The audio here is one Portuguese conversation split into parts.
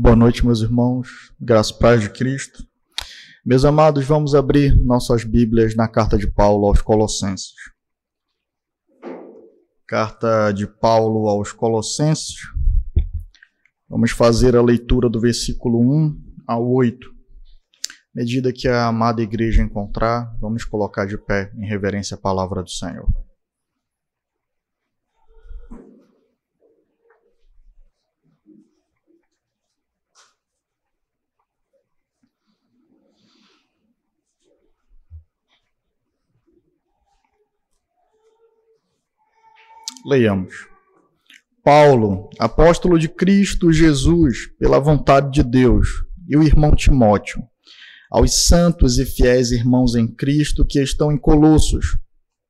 Boa noite, meus irmãos, graça e paz de Cristo. Meus amados, vamos abrir nossas Bíblias na carta de Paulo aos Colossenses. Carta de Paulo aos Colossenses. Vamos fazer a leitura do versículo 1 ao 8. À medida que a amada igreja encontrar, vamos colocar de pé em reverência à palavra do Senhor. Leiamos. Paulo, apóstolo de Cristo Jesus, pela vontade de Deus, e o irmão Timóteo, aos santos e fiéis irmãos em Cristo que estão em Colossos,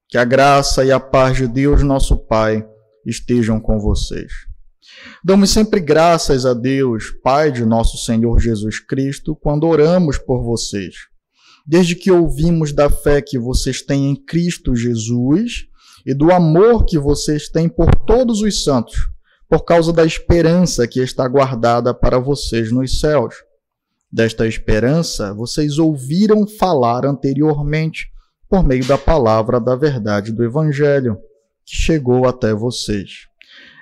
que a graça e a paz de Deus, nosso Pai, estejam com vocês. Damos sempre graças a Deus, Pai de nosso Senhor Jesus Cristo, quando oramos por vocês. Desde que ouvimos da fé que vocês têm em Cristo Jesus e do amor que vocês têm por todos os santos, por causa da esperança que está guardada para vocês nos céus. Desta esperança, vocês ouviram falar anteriormente, por meio da palavra da verdade do Evangelho, que chegou até vocês.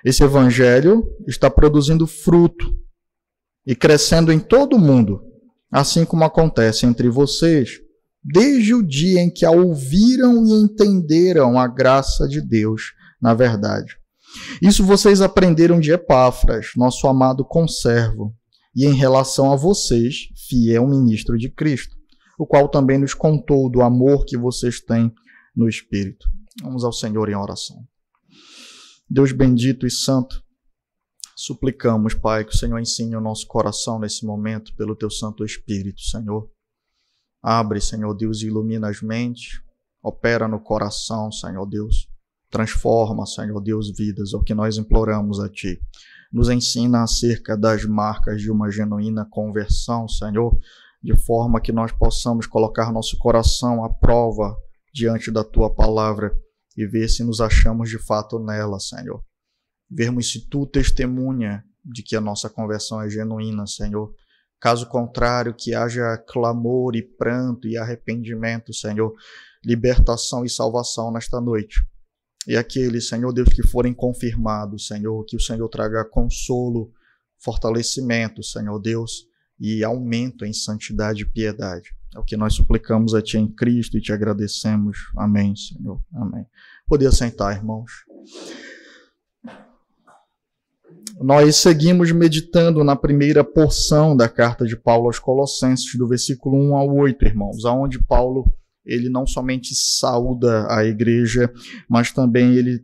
Esse Evangelho está produzindo fruto e crescendo em todo o mundo, assim como acontece entre vocês, desde o dia em que a ouviram e entenderam a graça de Deus na verdade. Isso vocês aprenderam de Epáfras, nosso amado conservo, e em relação a vocês, fiel ministro de Cristo, o qual também nos contou do amor que vocês têm no Espírito. Vamos ao Senhor em oração. Deus bendito e santo, suplicamos, Pai, que o Senhor ensine o nosso coração nesse momento pelo Teu Santo Espírito, Senhor. Abre, Senhor Deus, e ilumina as mentes, opera no coração, Senhor Deus. Transforma, Senhor Deus, vidas, é o que nós imploramos a Ti. Nos ensina acerca das marcas de uma genuína conversão, Senhor, de forma que nós possamos colocar nosso coração à prova diante da Tua palavra e ver se nos achamos de fato nela, Senhor. Vermos se Tu testemunha de que a nossa conversão é genuína, Senhor. Caso contrário, que haja clamor e pranto e arrependimento, Senhor, libertação e salvação nesta noite. E aqueles, Senhor Deus, que forem confirmados, Senhor, que o Senhor traga consolo, fortalecimento, Senhor Deus, e aumento em santidade e piedade. É o que nós suplicamos a Ti em Cristo e Te agradecemos. Amém, Senhor. Amém. Poder sentar, irmãos. Nós seguimos meditando na primeira porção da carta de Paulo aos Colossenses, do versículo 1 ao 8, irmãos, aonde Paulo, ele não somente saúda a igreja, mas também ele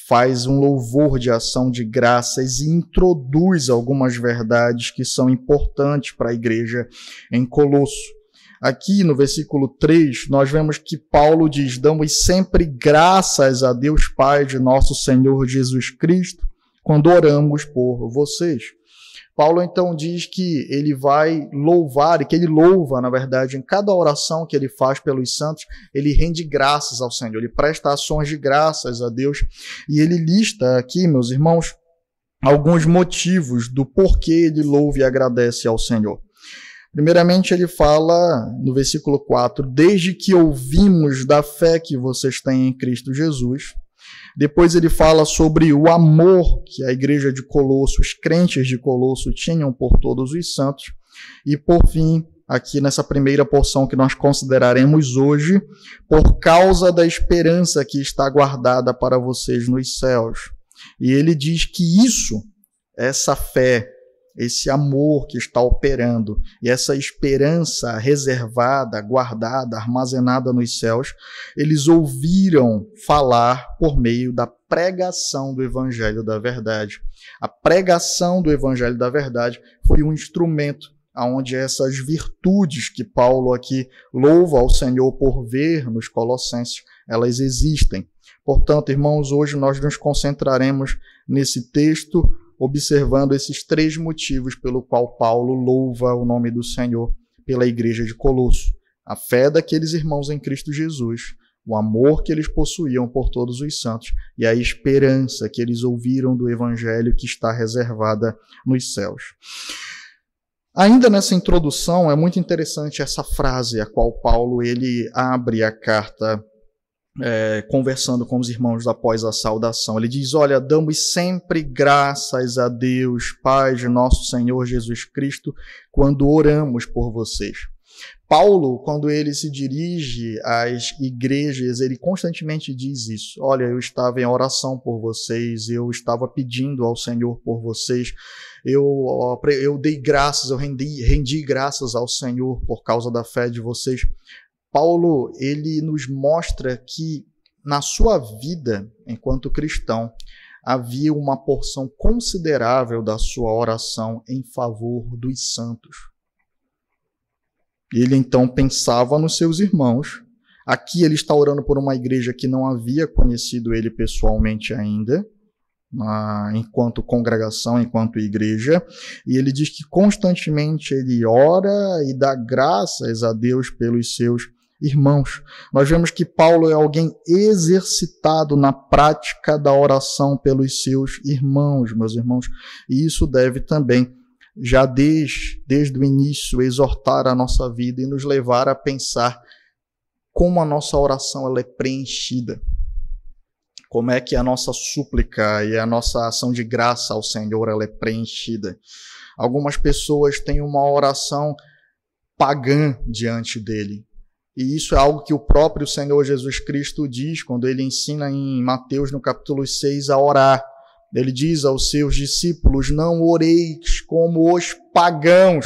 faz um louvor de ação de graças e introduz algumas verdades que são importantes para a igreja em Colosso. Aqui no versículo 3, nós vemos que Paulo diz: damos sempre graças a Deus Pai de nosso Senhor Jesus Cristo, quando oramos por vocês. Paulo então diz que ele vai louvar, e que ele louva, na verdade, em cada oração que ele faz pelos santos, ele rende graças ao Senhor, ele presta ações de graças a Deus, e ele lista aqui, meus irmãos, alguns motivos do porquê ele louva e agradece ao Senhor. Primeiramente, ele fala no versículo 4, desde que ouvimos da fé que vocês têm em Cristo Jesus. Depois ele fala sobre o amor que a igreja de Colosso, os crentes de Colosso tinham por todos os santos. E por fim, aqui nessa primeira porção que nós consideraremos hoje, por causa da esperança que está guardada para vocês nos céus. E ele diz que isso, essa fé, esse amor que está operando e essa esperança reservada, guardada, armazenada nos céus, eles ouviram falar por meio da pregação do Evangelho da Verdade. A pregação do Evangelho da Verdade foi um instrumento onde essas virtudes que Paulo aqui louva ao Senhor por ver nos Colossenses, elas existem. Portanto, irmãos, hoje nós nos concentraremos nesse texto, observando esses três motivos pelo qual Paulo louva o nome do Senhor pela igreja de Colosso. A fé daqueles irmãos em Cristo Jesus, o amor que eles possuíam por todos os santos e a esperança que eles ouviram do Evangelho que está reservada nos céus. Ainda nessa introdução, é muito interessante essa frase a qual Paulo ele abre a carta conversando com os irmãos após a saudação. Ele diz, olha, damos sempre graças a Deus, Pai de nosso Senhor Jesus Cristo, quando oramos por vocês. Paulo, quando ele se dirige às igrejas, ele constantemente diz isso. Olha, eu estava em oração por vocês, eu estava pedindo ao Senhor por vocês, eu dei graças, eu rendi graças ao Senhor por causa da fé de vocês. Paulo, ele nos mostra que na sua vida, enquanto cristão, havia uma porção considerável da sua oração em favor dos santos. Ele então pensava nos seus irmãos. Aqui ele está orando por uma igreja que não havia conhecido ele pessoalmente ainda, enquanto congregação, enquanto igreja. E ele diz que constantemente ele ora e dá graças a Deus pelos seus irmãos. Nós vemos que Paulo é alguém exercitado na prática da oração pelos seus irmãos, meus irmãos. E isso deve também já desde o início, exortar a nossa vida e nos levar a pensar como a nossa oração ela é preenchida. Como é que a nossa súplica e a nossa ação de graça ao Senhor ela é preenchida. Algumas pessoas têm uma oração pagã diante dele. E isso é algo que o próprio Senhor Jesus Cristo diz quando ele ensina em Mateus, no capítulo 6, a orar. Ele diz aos seus discípulos, não oreis como os pagãos,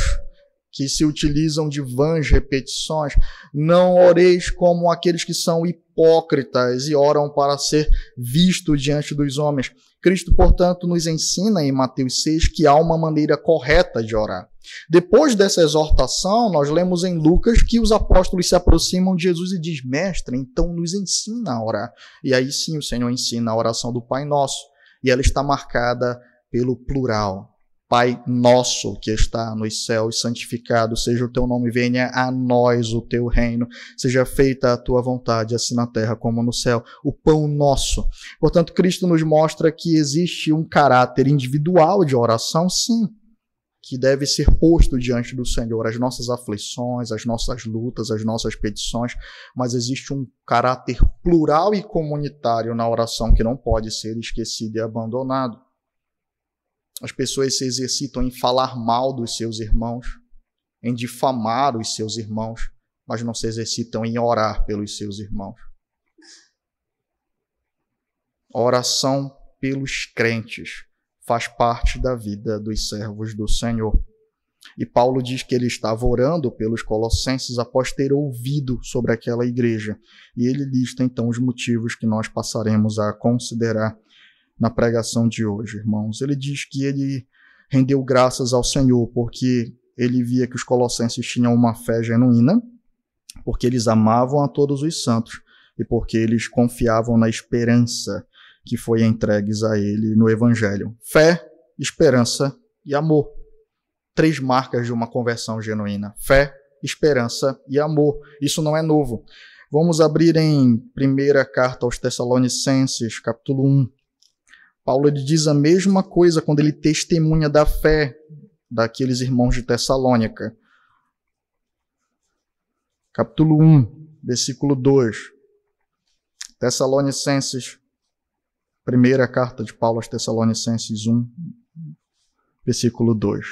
que se utilizam de vãs repetições. Não oreis como aqueles que são hipócritas e oram para ser visto diante dos homens. Cristo, portanto, nos ensina em Mateus 6 que há uma maneira correta de orar. Depois dessa exortação, nós lemos em Lucas que os apóstolos se aproximam de Jesus e diz, mestre, então nos ensina a orar. E aí sim o Senhor ensina a oração do Pai Nosso. E ela está marcada pelo plural. Pai nosso que está nos céus, santificado seja o teu nome, venha a nós o teu reino, seja feita a tua vontade, assim na terra como no céu, o pão nosso. Portanto, Cristo nos mostra que existe um caráter individual de oração, sim, que deve ser posto diante do Senhor, as nossas aflições, as nossas lutas, as nossas petições, mas existe um caráter plural e comunitário na oração que não pode ser esquecido e abandonado. As pessoas se exercitam em falar mal dos seus irmãos, em difamar os seus irmãos, mas não se exercitam em orar pelos seus irmãos. A oração pelos crentes faz parte da vida dos servos do Senhor. E Paulo diz que ele estava orando pelos colossenses após ter ouvido sobre aquela igreja. E ele lista então os motivos que nós passaremos a considerar na pregação de hoje, irmãos. Ele diz que ele rendeu graças ao Senhor porque ele via que os colossenses tinham uma fé genuína, porque eles amavam a todos os santos e porque eles confiavam na esperança que foi entregues a ele no Evangelho. Fé, esperança e amor. 3 marcas de uma conversão genuína. Fé, esperança e amor. Isso não é novo. Vamos abrir em primeira carta aos Tessalonicenses, capítulo 1. Paulo ele diz a mesma coisa quando ele testemunha da fé daqueles irmãos de Tessalônica. Capítulo 1, versículo 2. Tessalonicenses, primeira carta de Paulo aos Tessalonicenses 1, versículo 2.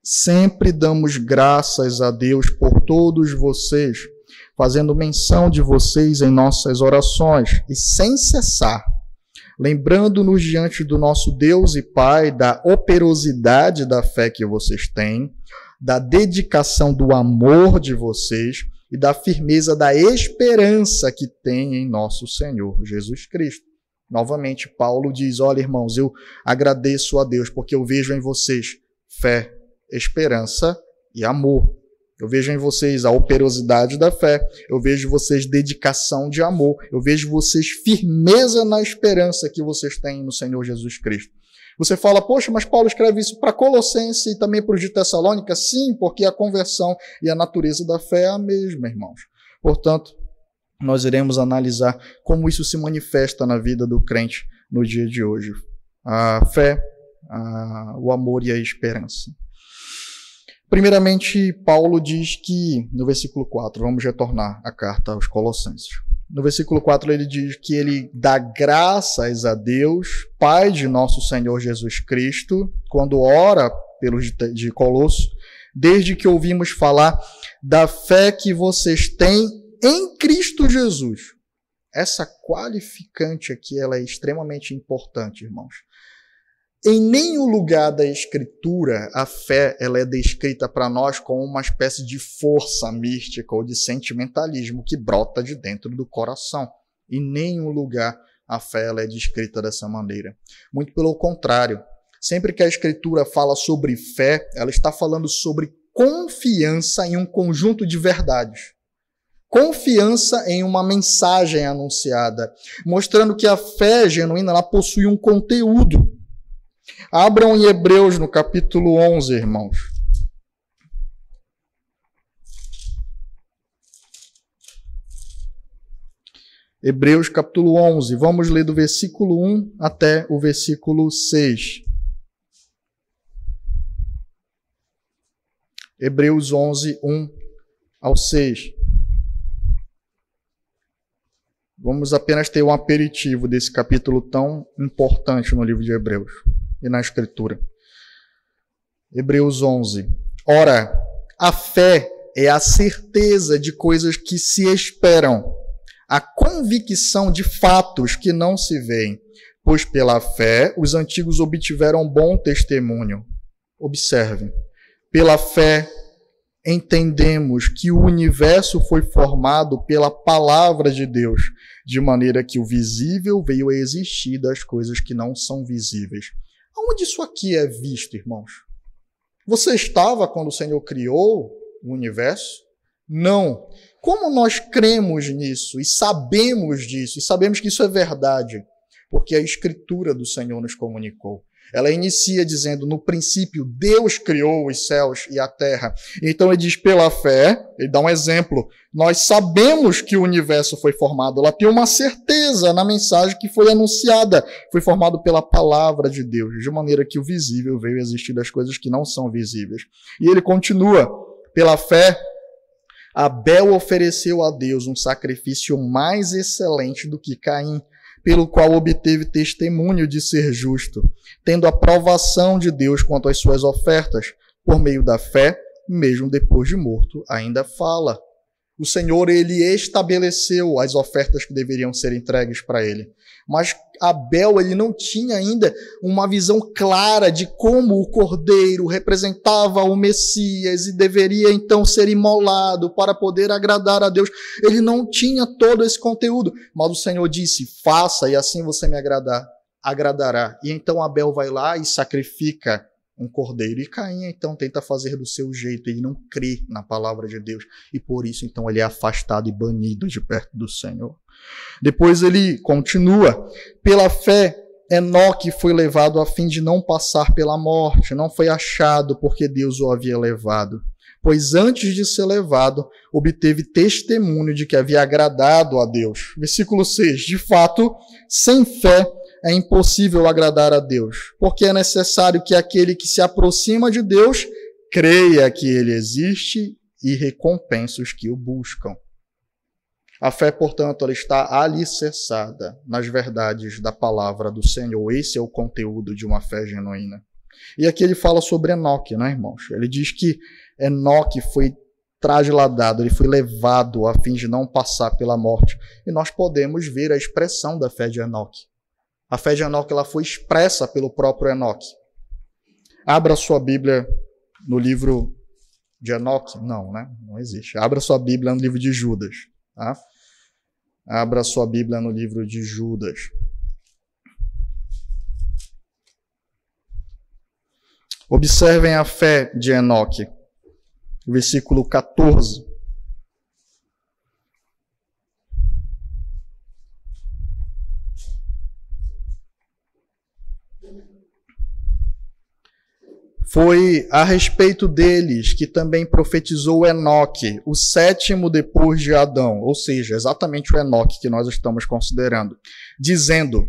Sempre damos graças a Deus por todos vocês, fazendo menção de vocês em nossas orações, e sem cessar, lembrando-nos diante do nosso Deus e Pai da operosidade da fé que vocês têm, da dedicação do amor de vocês e da firmeza da esperança que têm em nosso Senhor Jesus Cristo. Novamente, Paulo diz, olha, irmãos, eu agradeço a Deus porque eu vejo em vocês fé, esperança e amor. Eu vejo em vocês a operosidade da fé, eu vejo em vocês dedicação de amor, eu vejo em vocês firmeza na esperança que vocês têm no Senhor Jesus Cristo. Você fala, poxa, mas Paulo escreve isso para Colossenses e também para os de Tessalônica? Sim, porque a conversão e a natureza da fé é a mesma, irmãos. Portanto, nós iremos analisar como isso se manifesta na vida do crente no dia de hoje. A fé, o amor e a esperança. Primeiramente, Paulo diz que, no versículo 4, vamos retornar à carta aos Colossenses. No versículo 4 ele diz que ele dá graças a Deus, Pai de nosso Senhor Jesus Cristo, quando ora pelos de Colosso, desde que ouvimos falar da fé que vocês têm em Cristo Jesus. Essa qualificante aqui ela é extremamente importante, irmãos. Em nenhum lugar da Escritura a fé ela é descrita para nós como uma espécie de força mística ou de sentimentalismo que brota de dentro do coração. Em nenhum lugar a fé ela é descrita dessa maneira. Muito pelo contrário. Sempre que a Escritura fala sobre fé, ela está falando sobre confiança em um conjunto de verdades. Confiança em uma mensagem anunciada, mostrando que a fé genuína ela possui um conteúdo. Abram em Hebreus no capítulo 11, irmãos. Hebreus capítulo 11. Vamos ler do versículo 1 até o versículo 6. Hebreus 11, 1 ao 6. Vamos apenas ter um aperitivo desse capítulo tão importante no livro de Hebreus e na Escritura. Hebreus 11. Ora, a fé é a certeza de coisas que se esperam, a convicção de fatos que não se veem, pois pela fé os antigos obtiveram bom testemunho. Observem, pela fé entendemos que o universo foi formado pela palavra de Deus, de maneira que o visível veio a existir das coisas que não são visíveis. Aonde isso aqui é visto, irmãos? Você estava quando o Senhor criou o universo? Não. Como nós cremos nisso e sabemos disso, e sabemos que isso é verdade? Porque a Escritura do Senhor nos comunicou. Ela inicia dizendo, no princípio, Deus criou os céus e a terra. Então ele diz, pela fé, ele dá um exemplo, nós sabemos que o universo foi formado. Ela tem uma certeza na mensagem que foi anunciada. Foi formado pela palavra de Deus, de maneira que o visível veio a existir das coisas que não são visíveis. E ele continua, pela fé, Abel ofereceu a Deus um sacrifício mais excelente do que Caim, pelo qual obteve testemunho de ser justo, tendo aprovação de Deus quanto às suas ofertas. Por meio da fé, mesmo depois de morto, ainda fala. O Senhor, ele estabeleceu as ofertas que deveriam ser entregues para ele. Mas Abel, ele não tinha ainda uma visão clara de como o cordeiro representava o Messias e deveria então ser imolado para poder agradar a Deus. Ele não tinha todo esse conteúdo, mas o Senhor disse, faça e assim você me agradará. E então Abel vai lá e sacrifica um cordeiro. E Caim então tenta fazer do seu jeito, ele não crê na palavra de Deus. E por isso então ele é afastado e banido de perto do Senhor. Depois ele continua, pela fé Enoque foi levado a fim de não passar pela morte, não foi achado porque Deus o havia levado, pois antes de ser levado, obteve testemunho de que havia agradado a Deus. Versículo 6, de fato, sem fé é impossível agradar a Deus, porque é necessário que aquele que se aproxima de Deus creia que ele existe e recompensa os que o buscam. A fé, portanto, ela está alicerçada nas verdades da palavra do Senhor. Esse é o conteúdo de uma fé genuína. E aqui ele fala sobre Enoque, né, irmãos? Ele diz que Enoque foi trasladado, ele foi levado a fim de não passar pela morte. E nós podemos ver a expressão da fé de Enoque. A fé de Enoque ela foi expressa pelo próprio Enoque. Abra sua Bíblia no livro de Enoque. Não, né? Não existe. Abra sua Bíblia no livro de Judas. Tá? Abra sua Bíblia no livro de Judas. Observem a fé de Enoque. Versículo 14. Foi a respeito deles que também profetizou Enoque, o sétimo depois de Adão, ou seja, exatamente o Enoque que nós estamos considerando, dizendo,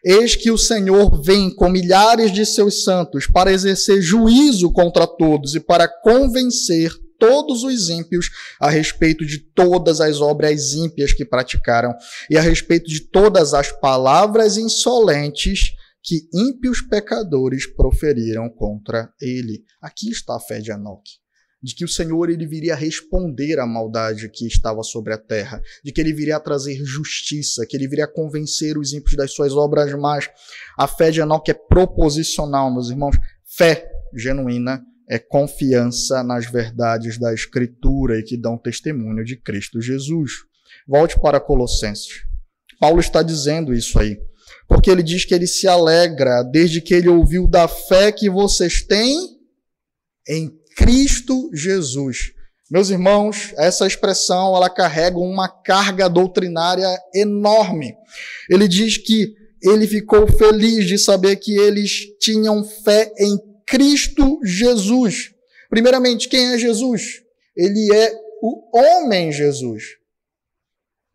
Eis que o Senhor vem com milhares de seus santos para exercer juízo contra todos e para convencer todos os ímpios a respeito de todas as obras ímpias que praticaram e a respeito de todas as palavras insolentes que ímpios pecadores proferiram contra ele. Aqui está a fé de Enoque, de que o Senhor ele viria responder à maldade que estava sobre a terra, de que ele viria trazer justiça, que ele viria convencer os ímpios das suas obras más. A fé de Enoque é proposicional, meus irmãos. Fé genuína é confiança nas verdades da Escritura e que dão testemunho de Cristo Jesus. Volte para Colossenses. Paulo está dizendo isso aí, porque ele diz que ele se alegra desde que ele ouviu da fé que vocês têm em Cristo Jesus. Meus irmãos, essa expressão ela carrega uma carga doutrinária enorme. Ele diz que ele ficou feliz de saber que eles tinham fé em Cristo Jesus. Primeiramente, quem é Jesus? Ele é o homem Jesus.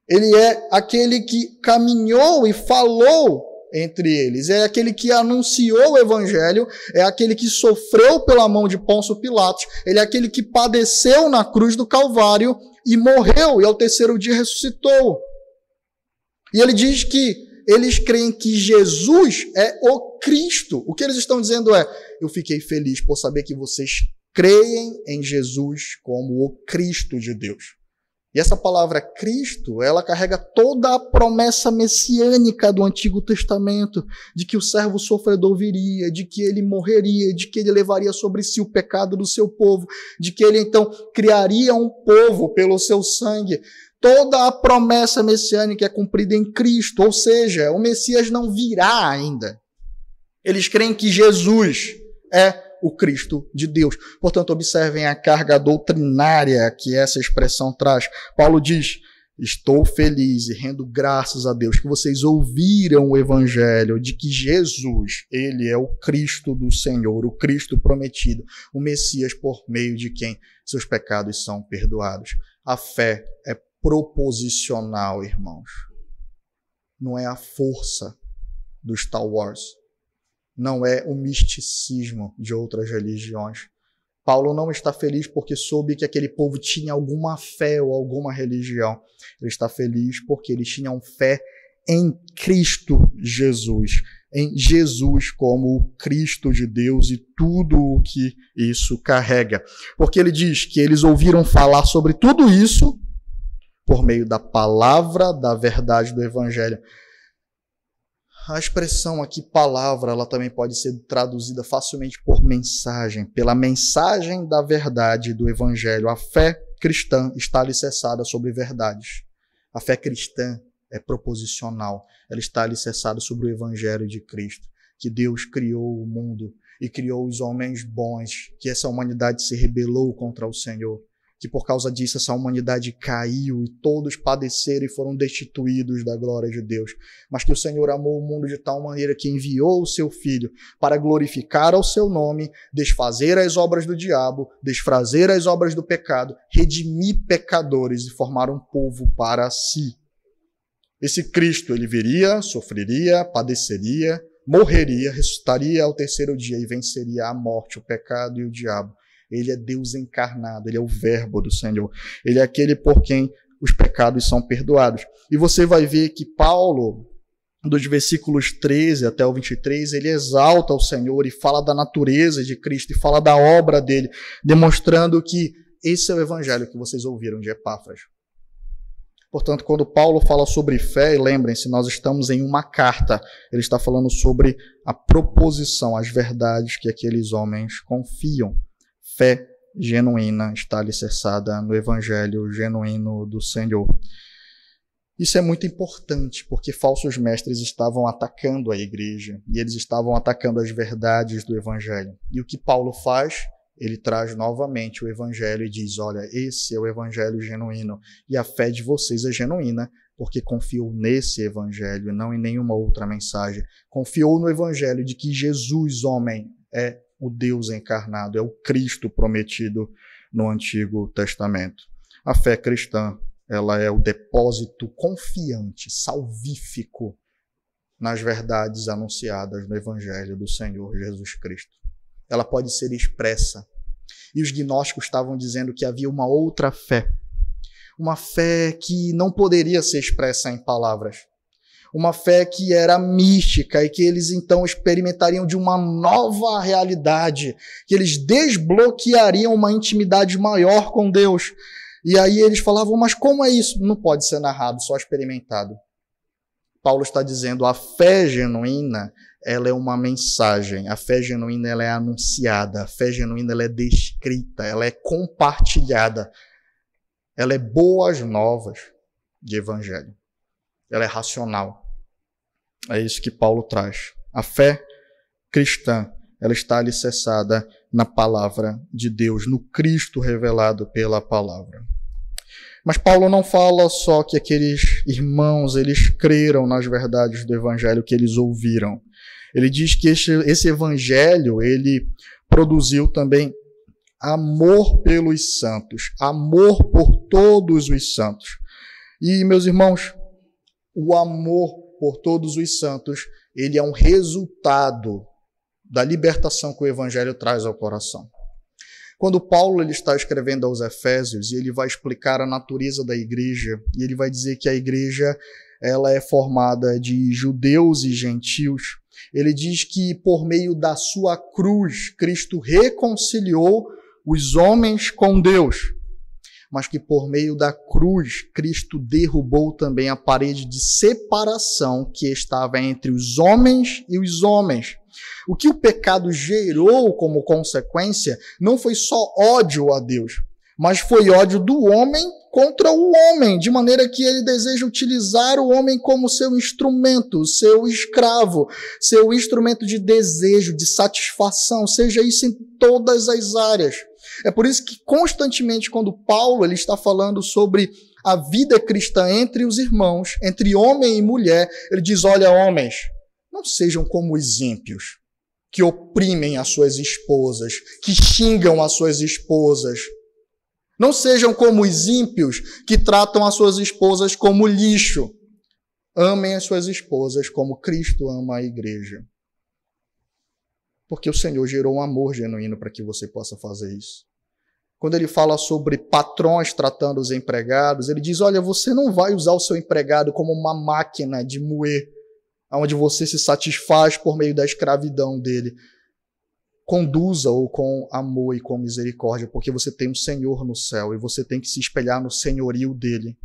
Ele é aquele que caminhou e falou entre eles. É aquele que anunciou o evangelho, é aquele que sofreu pela mão de Pôncio Pilatos, ele é aquele que padeceu na cruz do Calvário e morreu e ao terceiro dia ressuscitou. E ele diz que eles creem que Jesus é o Cristo. O que eles estão dizendo é: eu fiquei feliz por saber que vocês creem em Jesus como o Cristo de Deus. E essa palavra Cristo, ela carrega toda a promessa messiânica do Antigo Testamento, de que o servo sofredor viria, de que ele morreria, de que ele levaria sobre si o pecado do seu povo, de que ele então criaria um povo pelo seu sangue. Toda a promessa messiânica é cumprida em Cristo, ou seja, o Messias não virá ainda. Eles creem que Jesus é o Cristo de Deus. Portanto, observem a carga doutrinária que essa expressão traz. Paulo diz: estou feliz e rendo graças a Deus que vocês ouviram o evangelho de que Jesus, ele é o Cristo do Senhor, o Cristo prometido, o Messias por meio de quem seus pecados são perdoados. A fé é proposicional, irmãos. Não é a força do Star Wars. Não é o misticismo de outras religiões. Paulo não está feliz porque soube que aquele povo tinha alguma fé ou alguma religião. Ele está feliz porque eles tinham fé em Cristo Jesus. Em Jesus como o Cristo de Deus e tudo o que isso carrega. Porque ele diz que eles ouviram falar sobre tudo isso por meio da palavra da verdade do Evangelho. A expressão aqui, palavra, ela também pode ser traduzida facilmente por mensagem, pela mensagem da verdade do Evangelho. A fé cristã está alicerçada sobre verdades. A fé cristã é proposicional, ela está alicerçada sobre o Evangelho de Cristo, que Deus criou o mundo e criou os homens bons, que essa humanidade se rebelou contra o Senhor, que por causa disso essa humanidade caiu e todos padeceram e foram destituídos da glória de Deus. Mas que o Senhor amou o mundo de tal maneira que enviou o seu Filho para glorificar ao seu nome, desfazer as obras do diabo, desfazer as obras do pecado, redimir pecadores e formar um povo para si. Esse Cristo, ele viria, sofreria, padeceria, morreria, ressuscitaria ao terceiro dia e venceria a morte, o pecado e o diabo. Ele é Deus encarnado, ele é o verbo do Senhor. Ele é aquele por quem os pecados são perdoados. E você vai ver que Paulo, dos versículos 13 até o 23, ele exalta o Senhor e fala da natureza de Cristo e fala da obra dele, demonstrando que esse é o evangelho que vocês ouviram de Epáfras. Portanto, quando Paulo fala sobre fé, e lembrem-se, nós estamos em uma carta, ele está falando sobre a proposição, as verdades que aqueles homens confiam. Fé genuína está alicerçada no evangelho genuíno do Senhor. Isso é muito importante, porque falsos mestres estavam atacando a igreja, e eles estavam atacando as verdades do evangelho. E o que Paulo faz? Ele traz novamente o evangelho e diz: olha, esse é o evangelho genuíno, e a fé de vocês é genuína, porque confiou nesse evangelho, não em nenhuma outra mensagem. Confiou no evangelho de que Jesus, homem, é o Deus encarnado, é o Cristo prometido no Antigo Testamento. A fé cristã, ela é o depósito confiante, salvífico nas verdades anunciadas no Evangelho do Senhor Jesus Cristo. Ela pode ser expressa. E os gnósticos estavam dizendo que havia uma outra fé. Uma fé que não poderia ser expressa em palavras. Uma fé que era mística e que eles então experimentariam de uma nova realidade, que eles desbloqueariam uma intimidade maior com Deus. E aí eles falavam, mas como é isso? Não pode ser narrado, só experimentado. Paulo está dizendo, a fé genuína, ela é uma mensagem, a fé genuína ela é anunciada, a fé genuína ela é descrita, ela é compartilhada, ela é boas novas de evangelho, ela é racional. É isso que Paulo traz. A fé cristã, ela está alicerçada na palavra de Deus, no Cristo revelado pela palavra. Mas Paulo não fala só que aqueles irmãos, eles creram nas verdades do evangelho que eles ouviram. Ele diz que esse evangelho, ele produziu também amor pelos santos, amor por todos os santos. E, meus irmãos, o amor por todos os santos, ele é um resultado da libertação que o evangelho traz ao coração. Quando Paulo ele está escrevendo aos Efésios, e ele vai explicar a natureza da igreja, e ele vai dizer que a igreja ela é formada de judeus e gentios, ele diz que por meio da sua cruz, Cristo reconciliou os homens com Deus, mas que por meio da cruz, Cristo derrubou também a parede de separação que estava entre os homens e os homens. O que o pecado gerou como consequência não foi só ódio a Deus, mas foi ódio do homem contra o homem, de maneira que ele deseja utilizar o homem como seu instrumento, seu escravo, seu instrumento de desejo, de satisfação, seja isso em todas as áreas. É por isso que constantemente quando Paulo ele está falando sobre a vida cristã entre os irmãos, entre homem e mulher, ele diz, olha homens, não sejam como os ímpios, que oprimem as suas esposas, que xingam as suas esposas. Não sejam como os ímpios, que tratam as suas esposas como lixo. Amem as suas esposas como Cristo ama a igreja. Porque o Senhor gerou um amor genuíno para que você possa fazer isso. Quando ele fala sobre patrões tratando os empregados, ele diz, olha, você não vai usar o seu empregado como uma máquina de moer, onde você se satisfaz por meio da escravidão dele. Conduza-o com amor e com misericórdia, porque você tem um Senhor no céu e você tem que se espelhar no senhorio dele.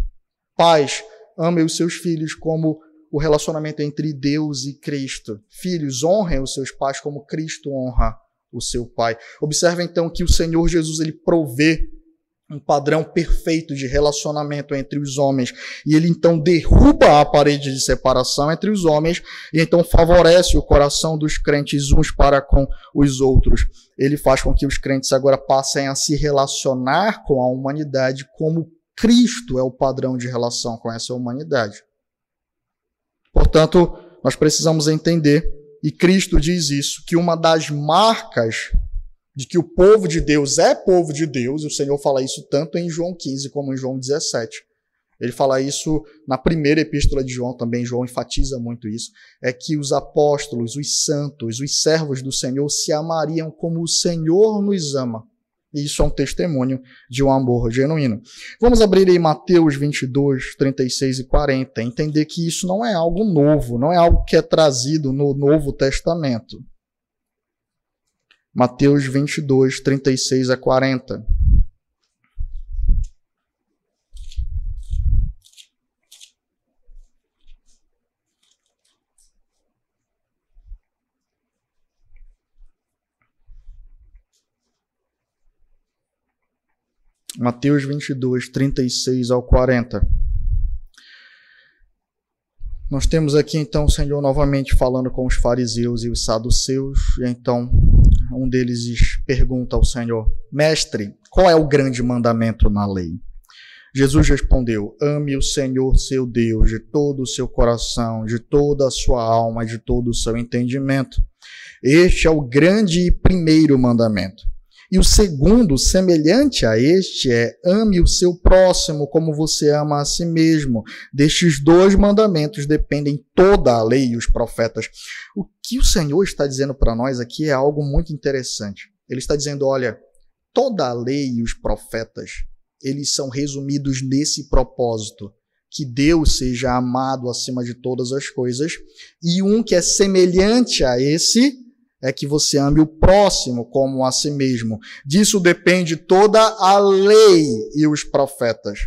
Pais, amem os seus filhos como o relacionamento entre Deus e Cristo. Filhos, honrem os seus pais como Cristo honra o seu Pai. Observe então que o Senhor Jesus ele provê um padrão perfeito de relacionamento entre os homens. E ele então derruba a parede de separação entre os homens e então favorece o coração dos crentes uns para com os outros. Ele faz com que os crentes agora passem a se relacionar com a humanidade como Cristo é o padrão de relação com essa humanidade. Portanto, nós precisamos entender, e Cristo diz isso, que uma das marcas de que o povo de Deus é povo de Deus, e o Senhor fala isso tanto em João 15 como em João 17. Ele fala isso na primeira epístola de João, também João enfatiza muito isso, é que os apóstolos, os santos, os servos do Senhor se amariam como o Senhor nos ama. E isso é um testemunho de um amor genuíno. Vamos abrir aí Mateus 22, 36 e 40, entender que isso não é algo novo, não é algo que é trazido no Novo Testamento. Mateus 22, 36 a 40. Mateus 22, 36 ao 40. Nós temos aqui então o Senhor novamente falando com os fariseus e os saduceus, e então um deles pergunta ao Senhor, mestre, qual é o grande mandamento na lei? Jesus respondeu, ame o Senhor seu Deus de todo o seu coração, de toda a sua alma, de todo o seu entendimento. Este é o grande e primeiro mandamento. E o segundo, semelhante a este, é ame o seu próximo como você ama a si mesmo. Destes 2 mandamentos dependem toda a lei e os profetas. O que o Senhor está dizendo para nós aqui é algo muito interessante. Ele está dizendo, olha, toda a lei e os profetas, eles são resumidos nesse propósito, que Deus seja amado acima de todas as coisas, e um que é semelhante a esse é que você ame o próximo como a si mesmo. Disso depende toda a lei e os profetas.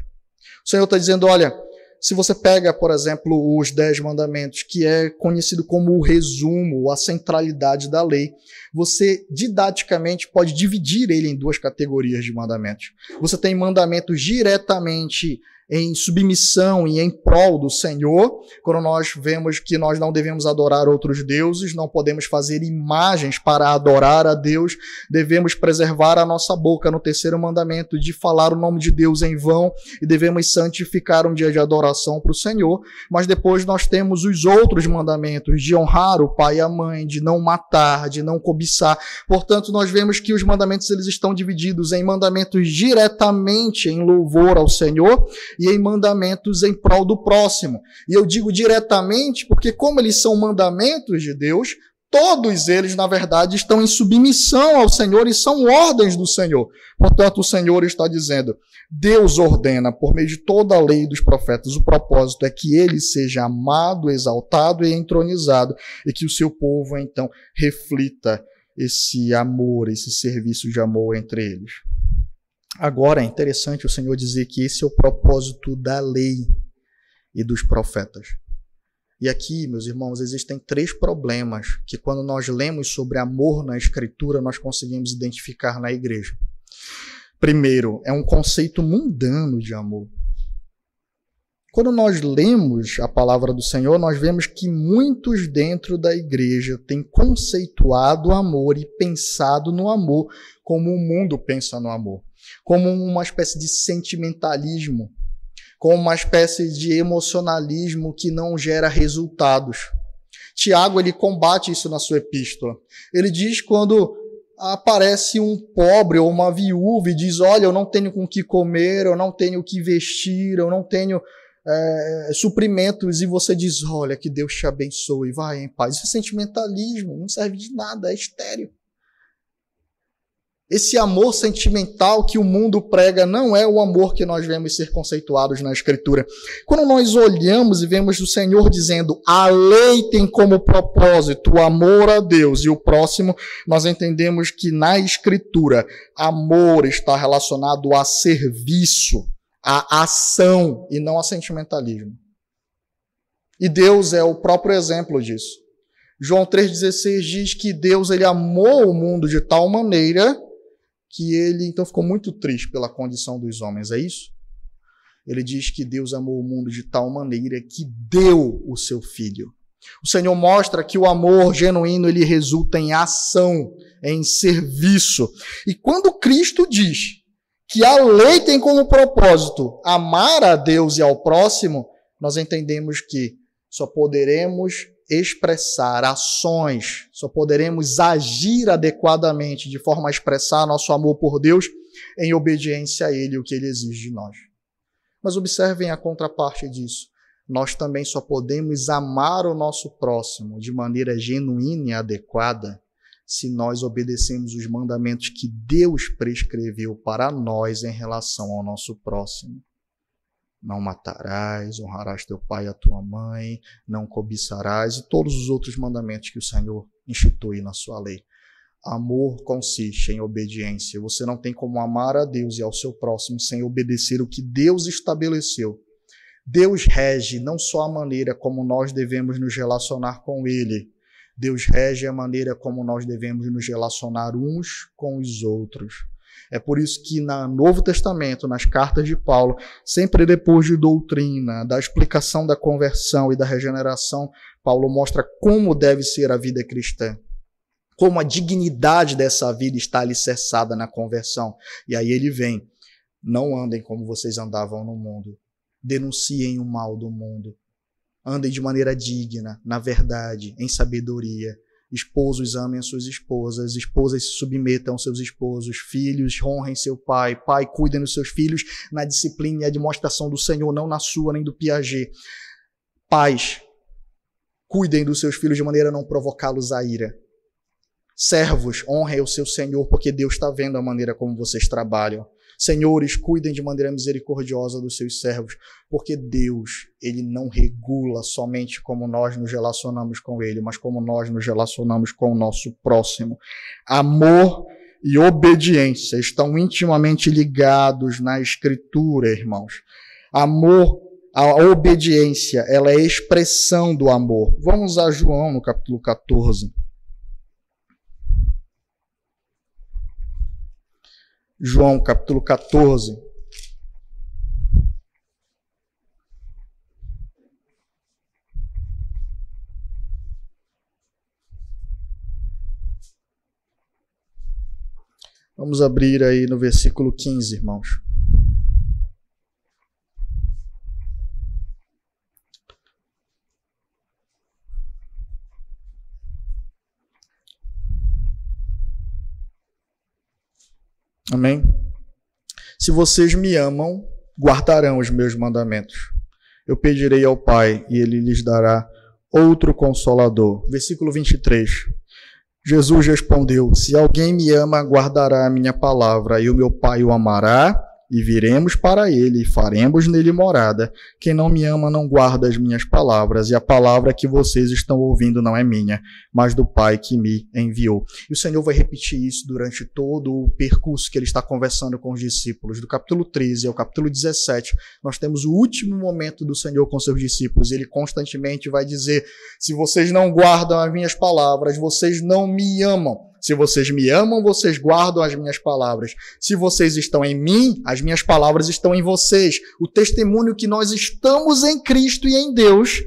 O Senhor está dizendo, olha, se você pega, por exemplo, os 10 mandamentos, que é conhecido como o resumo, a centralidade da lei, você didaticamente pode dividir ele em 2 categorias de mandamentos. Você tem mandamentos diretamente em submissão e em prol do Senhor, quando nós vemos que nós não devemos adorar outros deuses, não podemos fazer imagens para adorar a Deus, devemos preservar a nossa boca no 3º mandamento de falar o nome de Deus em vão e devemos santificar um dia de adoração para o Senhor, mas depois nós temos os outros mandamentos de honrar o pai e a mãe, de não matar, de não cobiçar. Portanto, nós vemos que os mandamentos eles estão divididos em mandamentos diretamente em louvor ao Senhor e em mandamentos em prol do próximo. E eu digo diretamente porque, como eles são mandamentos de Deus, todos eles, na verdade, estão em submissão ao Senhor e são ordens do Senhor. Portanto, o Senhor está dizendo, Deus ordena, por meio de toda a lei dos profetas, o propósito é que ele seja amado, exaltado e entronizado, e que o seu povo, então, reflita esse amor, esse serviço de amor entre eles. Agora, é interessante o Senhor dizer que esse é o propósito da lei e dos profetas. E aqui, meus irmãos, existem 3 problemas que quando nós lemos sobre amor na Escritura, nós conseguimos identificar na igreja. Primeiro, é um conceito mundano de amor. Quando nós lemos a palavra do Senhor, nós vemos que muitos dentro da igreja têm conceituado o amor e pensado no amor como o mundo pensa no amor, como uma espécie de sentimentalismo, como uma espécie de emocionalismo que não gera resultados. Tiago, ele combate isso na sua epístola. Ele diz quando aparece um pobre ou uma viúva e diz, olha, eu não tenho com o que comer, eu não tenho o que vestir, eu não tenho suprimentos, e você diz, olha, que Deus te abençoe, vai em paz. Isso é sentimentalismo, não serve de nada, é estéril. Esse amor sentimental que o mundo prega não é o amor que nós vemos ser conceituados na Escritura. Quando nós olhamos e vemos o Senhor dizendo a lei tem como propósito o amor a Deus e o próximo, nós entendemos que na Escritura amor está relacionado a serviço, a ação e não a sentimentalismo. E Deus é o próprio exemplo disso. João 3,16 diz que Deus ele amou o mundo de tal maneira que ele então ficou muito triste pela condição dos homens, é isso? Ele diz que Deus amou o mundo de tal maneira que deu o seu Filho. O Senhor mostra que o amor genuíno ele resulta em ação, em serviço. E quando Cristo diz que a lei tem como propósito amar a Deus e ao próximo, nós entendemos que só poderemos expressar ações, só poderemos agir adequadamente de forma a expressar nosso amor por Deus em obediência a Ele, o que Ele exige de nós. Mas observem a contraparte disso. Nós também só podemos amar o nosso próximo de maneira genuína e adequada se nós obedecemos os mandamentos que Deus prescreveu para nós em relação ao nosso próximo. Não matarás, honrarás teu pai e a tua mãe, não cobiçarás e todos os outros mandamentos que o Senhor institui na sua lei. Amor consiste em obediência. Você não tem como amar a Deus e ao seu próximo sem obedecer o que Deus estabeleceu. Deus rege não só a maneira como nós devemos nos relacionar com Ele, Deus rege a maneira como nós devemos nos relacionar uns com os outros. É por isso que no Novo Testamento, nas cartas de Paulo, sempre depois de doutrina, da explicação da conversão e da regeneração, Paulo mostra como deve ser a vida cristã, como a dignidade dessa vida está alicerçada na conversão. E aí ele vem, não andem como vocês andavam no mundo, denunciem o mal do mundo, andem de maneira digna, na verdade, em sabedoria, Esposos, amem as suas esposas. Esposas, se submetam aos seus esposos. Filhos, honrem seu pai. Pai, cuidem dos seus filhos na disciplina e demonstração do Senhor, não na sua nem do Piaget. Pais, cuidem dos seus filhos de maneira a não provocá-los à ira. Servos, honrem o seu Senhor, porque Deus está vendo a maneira como vocês trabalham. Senhores, cuidem de maneira misericordiosa dos seus servos, porque Deus, Ele não regula somente como nós nos relacionamos com Ele, mas como nós nos relacionamos com o nosso próximo. Amor e obediência estão intimamente ligados na Escritura, irmãos. Amor, a obediência, ela é a expressão do amor. Vamos a João no capítulo 14. João, capítulo 14. Vamos abrir aí no versículo 15, irmãos. Amém? Se vocês me amam, guardarão os meus mandamentos. Eu pedirei ao Pai e Ele lhes dará outro Consolador. Versículo 23. Jesus respondeu: se alguém me ama, guardará a minha palavra, e o meu Pai o amará, e viremos para ele, e faremos nele morada. Quem não me ama não guarda as minhas palavras, e a palavra que vocês estão ouvindo não é minha, mas do Pai que me enviou. E o Senhor vai repetir isso durante todo o percurso que Ele está conversando com os discípulos. Do capítulo 13 ao capítulo 17, nós temos o último momento do Senhor com seus discípulos. Ele constantemente vai dizer: se vocês não guardam as minhas palavras, vocês não me amam. Se vocês me amam, vocês guardam as minhas palavras. Se vocês estão em mim, as minhas palavras estão em vocês. O testemunho que nós estamos em Cristo e em Deus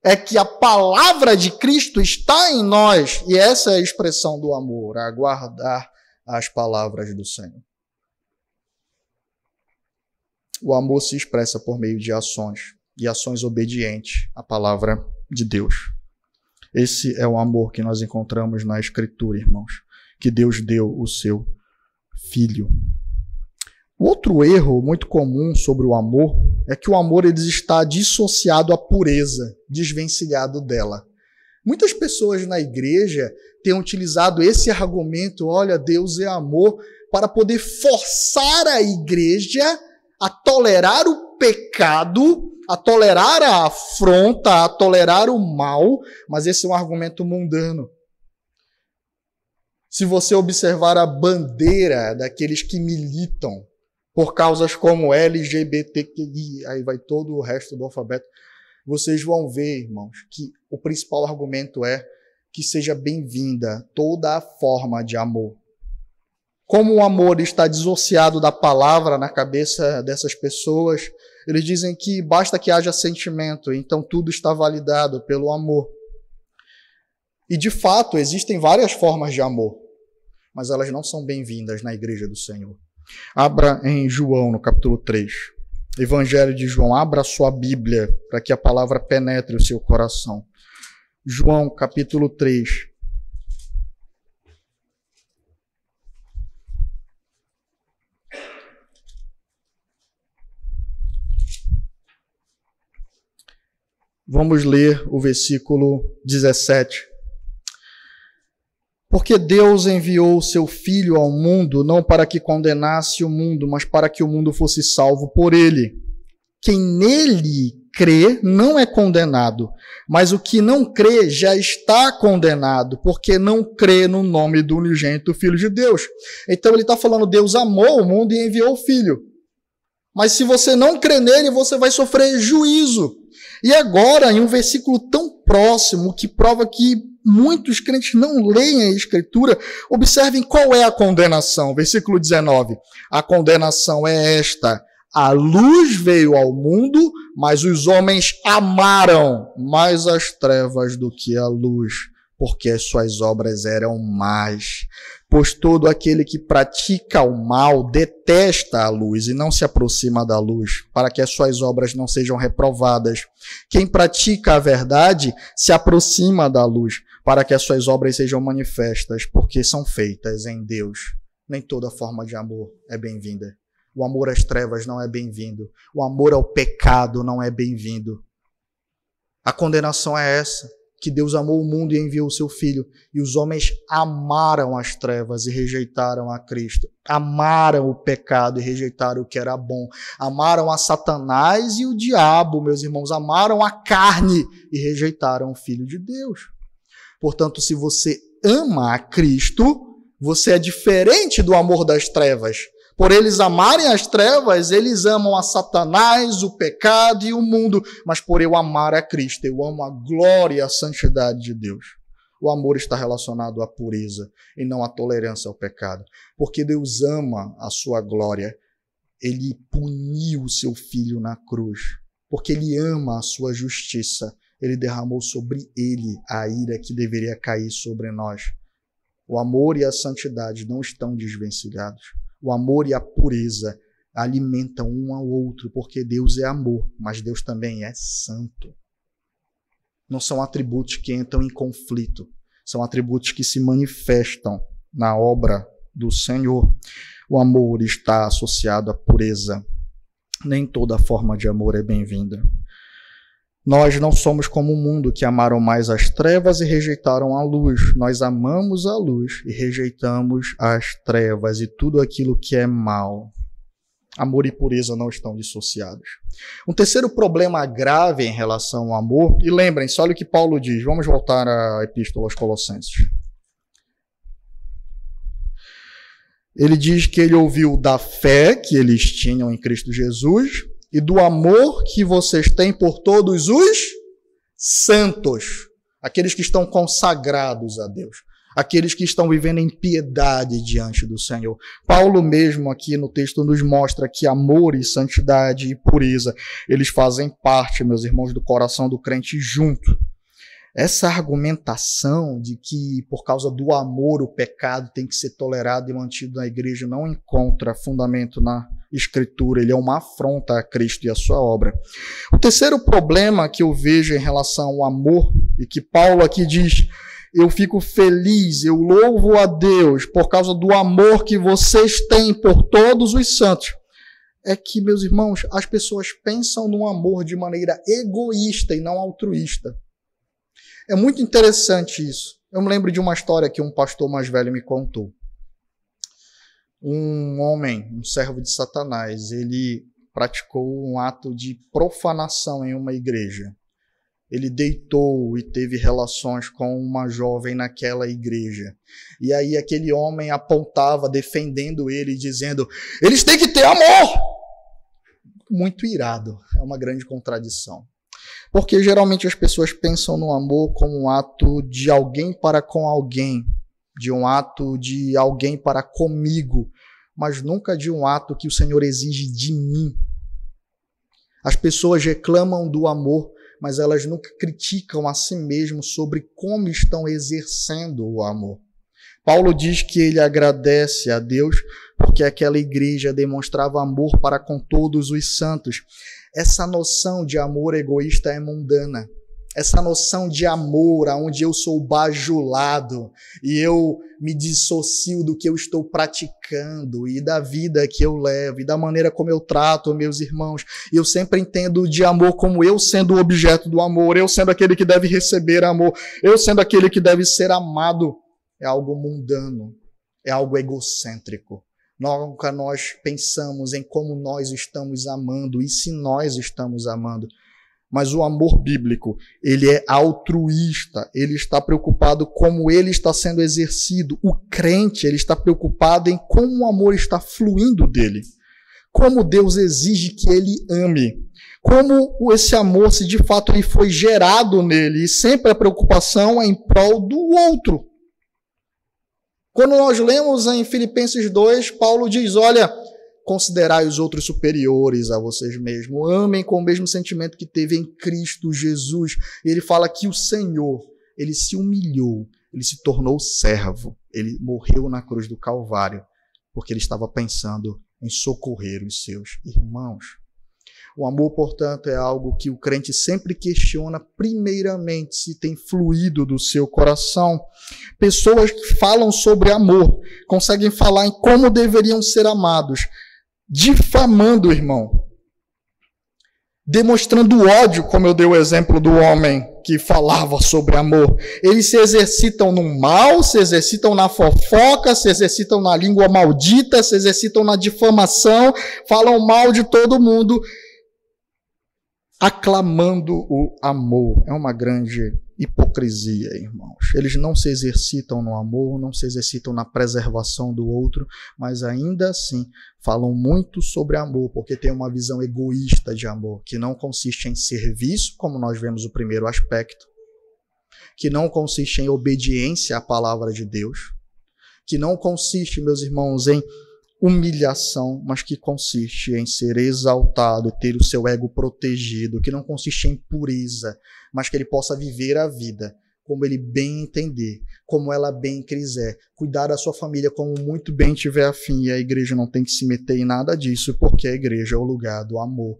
é que a palavra de Cristo está em nós. E essa é a expressão do amor, a guardar as palavras do Senhor. O amor se expressa por meio de ações, e ações obedientes à palavra de Deus. Esse é o amor que nós encontramos na Escritura, irmãos, que Deus deu o seu Filho. O outro erro muito comum sobre o amor é que o amor ele está dissociado à pureza, desvencilhado dela. Muitas pessoas na igreja têm utilizado esse argumento: olha, Deus é amor, para poder forçar a igreja a tolerar o pecado, a tolerar a afronta, a tolerar o mal, mas esse é um argumento mundano. Se você observar a bandeira daqueles que militam por causas como LGBTQI, aí vai todo o resto do alfabeto, vocês vão ver, irmãos, que o principal argumento é que seja bem-vinda toda a forma de amor. Como o amor está dissociado da palavra na cabeça dessas pessoas, eles dizem que basta que haja sentimento, então tudo está validado pelo amor. E de fato, existem várias formas de amor, mas elas não são bem-vindas na igreja do Senhor. Abra em João, no capítulo 3. Evangelho de João, abra a sua Bíblia para que a palavra penetre o seu coração. João, capítulo 3. Vamos ler o versículo 17. Porque Deus enviou o seu Filho ao mundo, não para que condenasse o mundo, mas para que o mundo fosse salvo por ele. Quem nele crê não é condenado, mas o que não crê já está condenado, porque não crê no nome do unigênito Filho de Deus. Então ele está falando: Deus amou o mundo e enviou o Filho. Mas se você não crê nele, você vai sofrer juízo. E agora, em um versículo tão próximo, que prova que muitos crentes não leem a Escritura, observem qual é a condenação. Versículo 19. A condenação é esta: a luz veio ao mundo, mas os homens amaram mais as trevas do que a luz, porque as suas obras eram más. Pois todo aquele que pratica o mal detesta a luz e não se aproxima da luz, para que as suas obras não sejam reprovadas. Quem pratica a verdade se aproxima da luz, para que as suas obras sejam manifestas, porque são feitas em Deus. Nem toda forma de amor é bem-vinda. O amor às trevas não é bem-vindo. O amor ao pecado não é bem-vindo. A condenação é essa, que Deus amou o mundo e enviou o seu Filho, e os homens amaram as trevas e rejeitaram a Cristo. Amaram o pecado e rejeitaram o que era bom. Amaram a Satanás e o diabo, meus irmãos. Amaram a carne e rejeitaram o Filho de Deus. Portanto, se você ama a Cristo, você é diferente do amor das trevas. Por eles amarem as trevas, eles amam a Satanás, o pecado e o mundo. Mas por eu amar a Cristo, eu amo a glória e a santidade de Deus. O amor está relacionado à pureza e não à tolerância ao pecado. Porque Deus ama a sua glória. Ele puniu o seu Filho na cruz. Porque Ele ama a sua justiça. Ele derramou sobre Ele a ira que deveria cair sobre nós. O amor e a santidade não estão desvencilhados. O amor e a pureza alimentam um ao outro, porque Deus é amor, mas Deus também é santo. Não são atributos que entram em conflito, são atributos que se manifestam na obra do Senhor. O amor está associado à pureza. Nem toda forma de amor é bem-vinda. Nós não somos como o mundo, que amaram mais as trevas e rejeitaram a luz. Nós amamos a luz e rejeitamos as trevas e tudo aquilo que é mal. Amor e pureza não estão dissociados. Um terceiro problema grave em relação ao amor, e lembrem-se, olha o que Paulo diz. Vamos voltar à Epístola aos Colossenses. Ele diz que ele ouviu da fé que eles tinham em Cristo Jesus e do amor que vocês têm por todos os santos, aqueles que estão consagrados a Deus, aqueles que estão vivendo em piedade diante do Senhor. Paulo mesmo aqui no texto nos mostra que amor e santidade e pureza, eles fazem parte, meus irmãos, do coração do crente junto. Essa argumentação de que por causa do amor o pecado tem que ser tolerado e mantido na igreja não encontra fundamento na Escritura. Ele é uma afronta a Cristo e a sua obra. O terceiro problema que eu vejo em relação ao amor, e que Paulo aqui diz: eu fico feliz, eu louvo a Deus por causa do amor que vocês têm por todos os santos, é que, meus irmãos, as pessoas pensam no amor de maneira egoísta e não altruísta. É muito interessante isso. Eu me lembro de uma história que um pastor mais velho me contou. Um homem, um servo de Satanás, ele praticou um ato de profanação em uma igreja. Ele deitou e teve relações com uma jovem naquela igreja. E aí aquele homem apontava, defendendo ele, dizendo: eles têm que ter amor! Muito irado. É uma grande contradição. Porque geralmente as pessoas pensam no amor como um ato de alguém para com alguém, de um ato de alguém para comigo, mas nunca de um ato que o Senhor exige de mim. As pessoas reclamam do amor, mas elas nunca criticam a si mesmas sobre como estão exercendo o amor. Paulo diz que ele agradece a Deus porque aquela igreja demonstrava amor para com todos os santos. Essa noção de amor egoísta é mundana. Essa noção de amor onde eu sou bajulado e eu me dissocio do que eu estou praticando e da vida que eu levo e da maneira como eu trato meus irmãos. E eu sempre entendo de amor como eu sendo o objeto do amor, eu sendo aquele que deve receber amor, eu sendo aquele que deve ser amado. É algo mundano, é algo egocêntrico. Nunca nós pensamos em como nós estamos amando e se nós estamos amando. Mas o amor bíblico, ele é altruísta, ele está preocupado como ele está sendo exercido. O crente, ele está preocupado em como o amor está fluindo dele. Como Deus exige que ele ame. Como esse amor, se de fato ele foi gerado nele. E sempre a preocupação é em prol do outro. Quando nós lemos em Filipenses 2, Paulo diz: olha, considerai os outros superiores a vocês mesmos, amem com o mesmo sentimento que teve em Cristo Jesus. E ele fala que o Senhor, ele se humilhou, ele se tornou servo, ele morreu na cruz do Calvário, porque ele estava pensando em socorrer os seus irmãos. O amor, portanto, é algo que o crente sempre questiona, primeiramente, se tem fluído do seu coração. Pessoas que falam sobre amor, conseguem falar em como deveriam ser amados, difamando o irmão, demonstrando ódio, como eu dei o exemplo do homem que falava sobre amor. Eles se exercitam no mal, se exercitam na fofoca, se exercitam na língua maldita, se exercitam na difamação, falam mal de todo mundo, aclamando o amor. É uma grande hipocrisia, irmãos. Eles não se exercitam no amor, não se exercitam na preservação do outro, mas ainda assim falam muito sobre amor, porque tem uma visão egoísta de amor, que não consiste em serviço, como nós vemos o primeiro aspecto, que não consiste em obediência à palavra de Deus, que não consiste, meus irmãos, em humilhação, mas que consiste em ser exaltado, ter o seu ego protegido, que não consiste em pureza, mas que ele possa viver a vida como ele bem entender, como ela bem quiser, cuidar da sua família como muito bem tiver a fim, e a igreja não tem que se meter em nada disso, porque a igreja é o lugar do amor.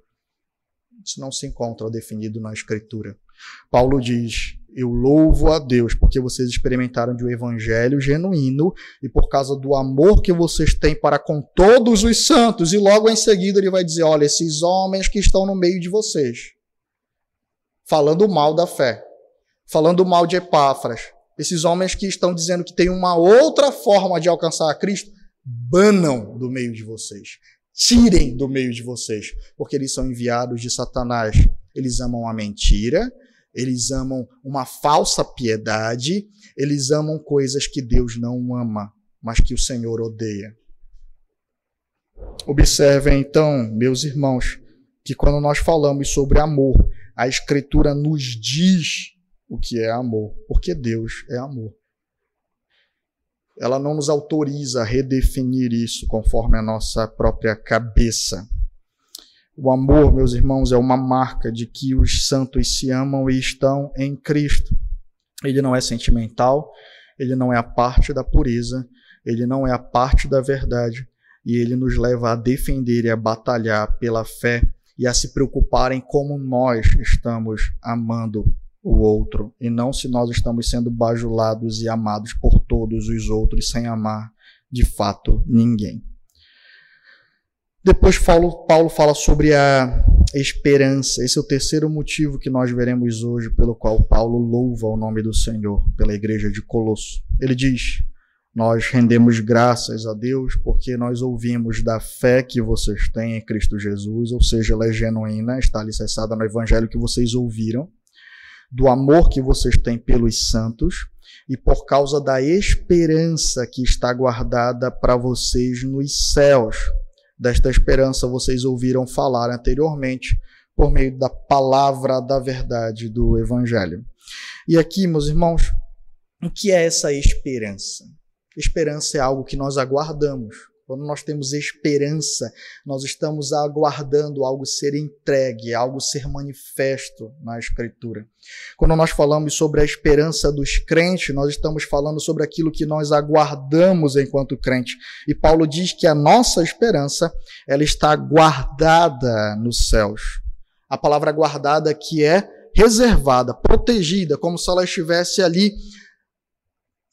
Isso não se encontra definido na Escritura. Paulo diz: eu louvo a Deus porque vocês experimentaram de um evangelho genuíno e por causa do amor que vocês têm para com todos os santos. E logo em seguida ele vai dizer: olha, esses homens que estão no meio de vocês, falando mal da fé, falando mal de Epáfras, esses homens que estão dizendo que tem uma outra forma de alcançar a Cristo, banam do meio de vocês. Tirem do meio de vocês, porque eles são enviados de Satanás. Eles amam a mentira, eles amam uma falsa piedade, eles amam coisas que Deus não ama, mas que o Senhor odeia. Observem então, meus irmãos, que quando nós falamos sobre amor, a Escritura nos diz o que é amor, porque Deus é amor. Ela não nos autoriza a redefinir isso conforme a nossa própria cabeça. O amor, meus irmãos, é uma marca de que os santos se amam e estão em Cristo. Ele não é sentimental, ele não é a parte da pureza, ele não é a parte da verdade, e ele nos leva a defender e a batalhar pela fé e a se preocupar em como nós estamos amando o outro, e não se nós estamos sendo bajulados e amados por todos os outros sem amar de fato ninguém. Depois Paulo fala sobre a esperança. Esse é o terceiro motivo que nós veremos hoje pelo qual Paulo louva o nome do Senhor pela igreja de Colosso. Ele diz: nós rendemos graças a Deus porque nós ouvimos da fé que vocês têm em Cristo Jesus, ou seja, ela é genuína, está alicerçada no evangelho que vocês ouviram, do amor que vocês têm pelos santos e por causa da esperança que está guardada para vocês nos céus. Desta esperança vocês ouviram falar anteriormente por meio da palavra da verdade do Evangelho. E aqui, meus irmãos, o que é essa esperança? Esperança é algo que nós aguardamos. Quando nós temos esperança, nós estamos aguardando algo ser entregue, algo ser manifesto na Escritura. Quando nós falamos sobre a esperança dos crentes, nós estamos falando sobre aquilo que nós aguardamos enquanto crente. E Paulo diz que a nossa esperança, ela está guardada nos céus. A palavra guardada aqui é reservada, protegida, como se ela estivesse ali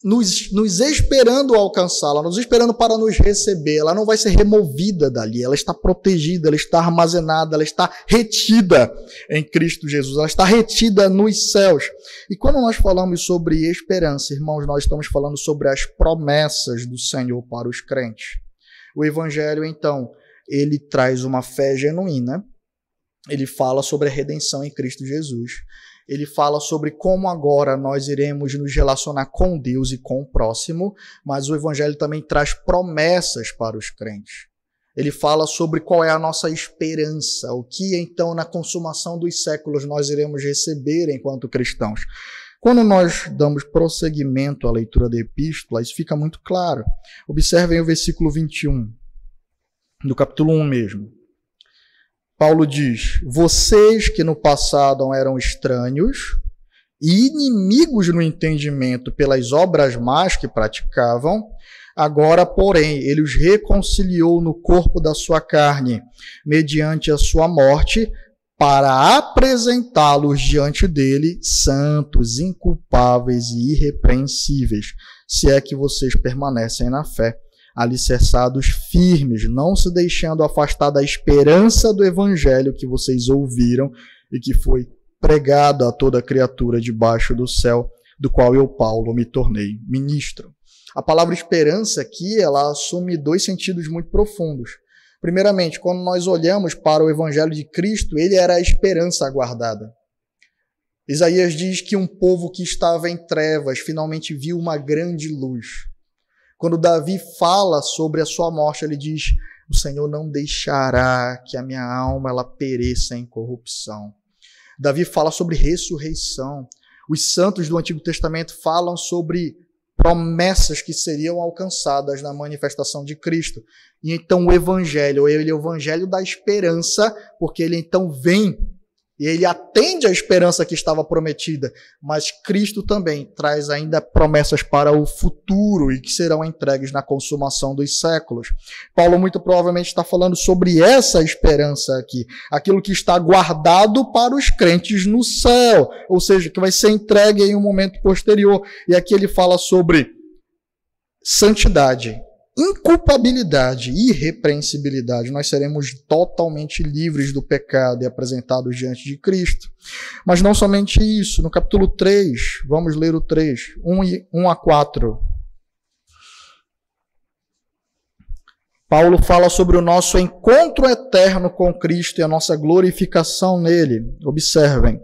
nos esperando alcançá-la, nos esperando para nos receber. Ela não vai ser removida dali, ela está protegida, ela está armazenada, ela está retida em Cristo Jesus, ela está retida nos céus. E quando nós falamos sobre esperança, irmãos, nós estamos falando sobre as promessas do Senhor para os crentes. O Evangelho, então, ele traz uma fé genuína, ele fala sobre a redenção em Cristo Jesus. Ele fala sobre como agora nós iremos nos relacionar com Deus e com o próximo, mas o Evangelho também traz promessas para os crentes. Ele fala sobre qual é a nossa esperança, o que então na consumação dos séculos nós iremos receber enquanto cristãos. Quando nós damos prosseguimento à leitura da epístola, isso fica muito claro. Observem o versículo 21, do capítulo 1 mesmo. Paulo diz: vocês que no passado eram estranhos e inimigos no entendimento pelas obras más que praticavam, agora, porém, ele os reconciliou no corpo da sua carne, mediante a sua morte, para apresentá-los diante dele santos, inculpáveis e irrepreensíveis, se é que vocês permanecem na fé, alicerçados firmes, não se deixando afastar da esperança do evangelho que vocês ouviram e que foi pregado a toda criatura debaixo do céu, do qual eu, Paulo, me tornei ministro. A palavra esperança aqui, ela assume dois sentidos muito profundos. Primeiramente, quando nós olhamos para o evangelho de Cristo, ele era a esperança aguardada. Isaías diz que um povo que estava em trevas finalmente viu uma grande luz. Quando Davi fala sobre a sua morte, ele diz: o Senhor não deixará que a minha alma ela pereça em corrupção. Davi fala sobre ressurreição. Os santos do Antigo Testamento falam sobre promessas que seriam alcançadas na manifestação de Cristo. E então o Evangelho, ele é o Evangelho da esperança, porque ele então vem e ele atende à esperança que estava prometida, mas Cristo também traz ainda promessas para o futuro e que serão entregues na consumação dos séculos. Paulo muito provavelmente está falando sobre essa esperança aqui, aquilo que está guardado para os crentes no céu, ou seja, que vai ser entregue em um momento posterior. E aqui ele fala sobre santidade, inculpabilidade e irrepreensibilidade. Nós seremos totalmente livres do pecado e apresentados diante de Cristo. Mas não somente isso. No capítulo 3, vamos ler o 3, 1 a 4. Paulo fala sobre o nosso encontro eterno com Cristo e a nossa glorificação nele. Observem.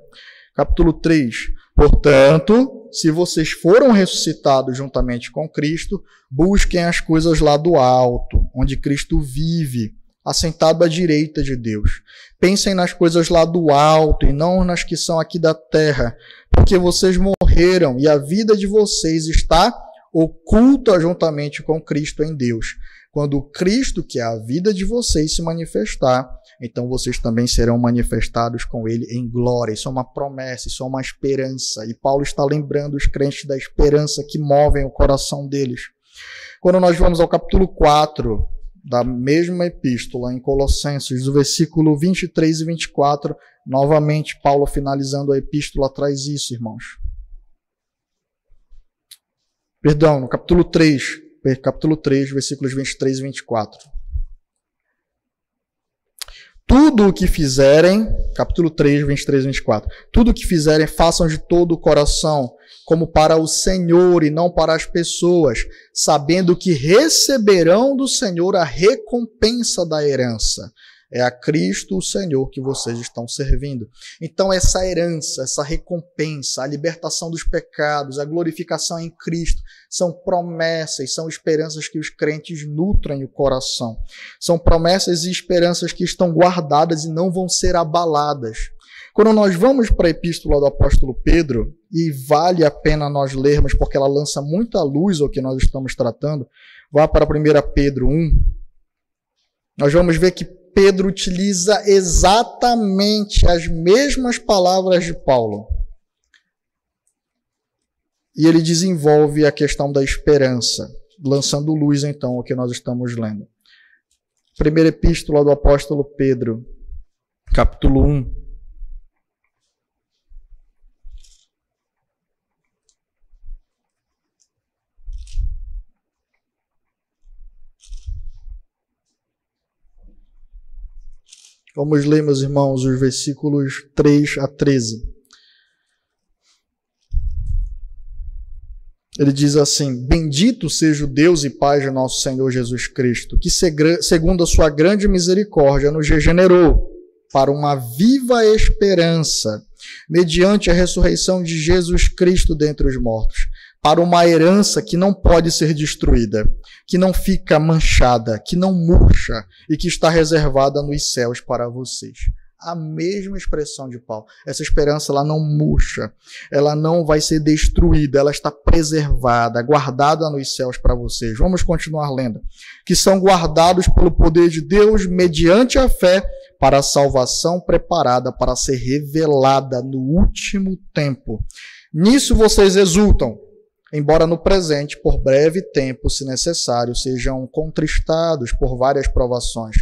Capítulo 3. Portanto, se vocês foram ressuscitados juntamente com Cristo, busquem as coisas lá do alto, onde Cristo vive, assentado à direita de Deus. Pensem nas coisas lá do alto e não nas que são aqui da terra, porque vocês morreram e a vida de vocês está oculta juntamente com Cristo em Deus. Quando Cristo, que é a vida de vocês, se manifestar, então vocês também serão manifestados com ele em glória. Isso é uma promessa, isso é uma esperança. E Paulo está lembrando os crentes da esperança que movem o coração deles. Quando nós vamos ao capítulo 4 da mesma epístola, em Colossenses, do versículo 23 e 24, novamente Paulo finalizando a epístola traz isso, irmãos. Perdão, no capítulo 3, versículos 23 e 24. Tudo o que fizerem, capítulo 3, 23 e 24, tudo o que fizerem, façam de todo o coração, como para o Senhor e não para as pessoas, sabendo que receberão do Senhor a recompensa da herança. É a Cristo, o Senhor, que vocês estão servindo. Então, essa herança, essa recompensa, a libertação dos pecados, a glorificação em Cristo, são promessas, são esperanças que os crentes nutrem o coração. São promessas e esperanças que estão guardadas e não vão ser abaladas. Quando nós vamos para a epístola do apóstolo Pedro, e vale a pena nós lermos, porque ela lança muita luz ao que nós estamos tratando, vá para 1 Pedro 1, nós vamos ver que Pedro utiliza exatamente as mesmas palavras de Paulo. E ele desenvolve a questão da esperança, lançando luz, então, ao que nós estamos lendo. Primeira epístola do apóstolo Pedro, capítulo 1. Vamos ler, meus irmãos, os versículos 3 a 13. Ele diz assim: Bendito seja o Deus e Pai de nosso Senhor Jesus Cristo, que segundo a sua grande misericórdia nos regenerou para uma viva esperança, mediante a ressurreição de Jesus Cristo dentre os mortos, para uma herança que não pode ser destruída, que não fica manchada, que não murcha e que está reservada nos céus para vocês. A mesma expressão de Paulo. Essa esperança ela não murcha, ela não vai ser destruída, ela está preservada, guardada nos céus para vocês. Vamos continuar lendo. Que são guardados pelo poder de Deus mediante a fé para a salvação preparada para ser revelada no último tempo. Nisso vocês exultam, embora no presente, por breve tempo, se necessário, sejam contristados por várias provações,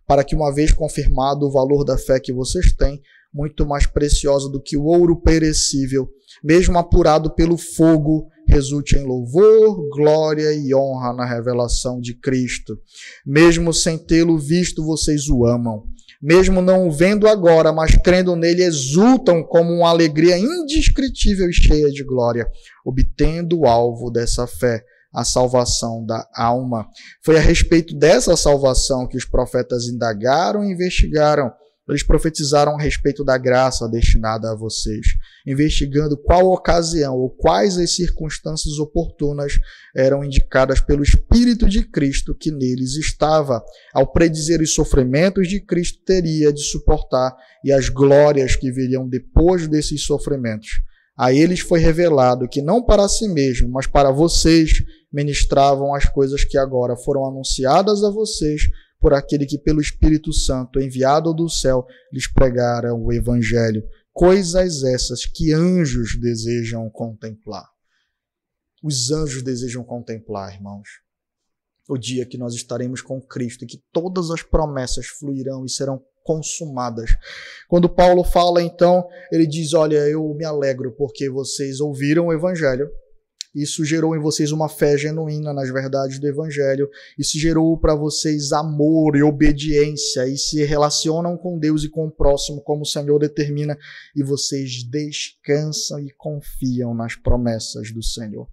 para que, uma vez confirmado o valor da fé que vocês têm, muito mais preciosa do que o ouro perecível, mesmo apurado pelo fogo, resulte em louvor, glória e honra na revelação de Cristo. Mesmo sem tê-lo visto, vocês o amam. Mesmo não o vendo agora, mas crendo nele, exultam como uma alegria indescritível e cheia de glória, obtendo o alvo dessa fé, a salvação da alma. Foi a respeito dessa salvação que os profetas indagaram e investigaram. Eles profetizaram a respeito da graça destinada a vocês, investigando qual ocasião ou quais as circunstâncias oportunas eram indicadas pelo Espírito de Cristo que neles estava, ao predizer os sofrimentos de Cristo teria de suportar e as glórias que viriam depois desses sofrimentos. A eles foi revelado que não para si mesmo, mas para vocês ministravam as coisas que agora foram anunciadas a vocês por aquele que pelo Espírito Santo, enviado do céu, lhes pregara o Evangelho. Coisas essas que anjos desejam contemplar. Os anjos desejam contemplar, irmãos, o dia que nós estaremos com Cristo e que todas as promessas fluirão e serão consumadas. Quando Paulo fala, então, ele diz, olha, eu me alegro porque vocês ouviram o Evangelho. Isso gerou em vocês uma fé genuína nas verdades do Evangelho. Isso gerou para vocês amor e obediência e se relacionam com Deus e com o próximo como o Senhor determina. E vocês descansam e confiam nas promessas do Senhor.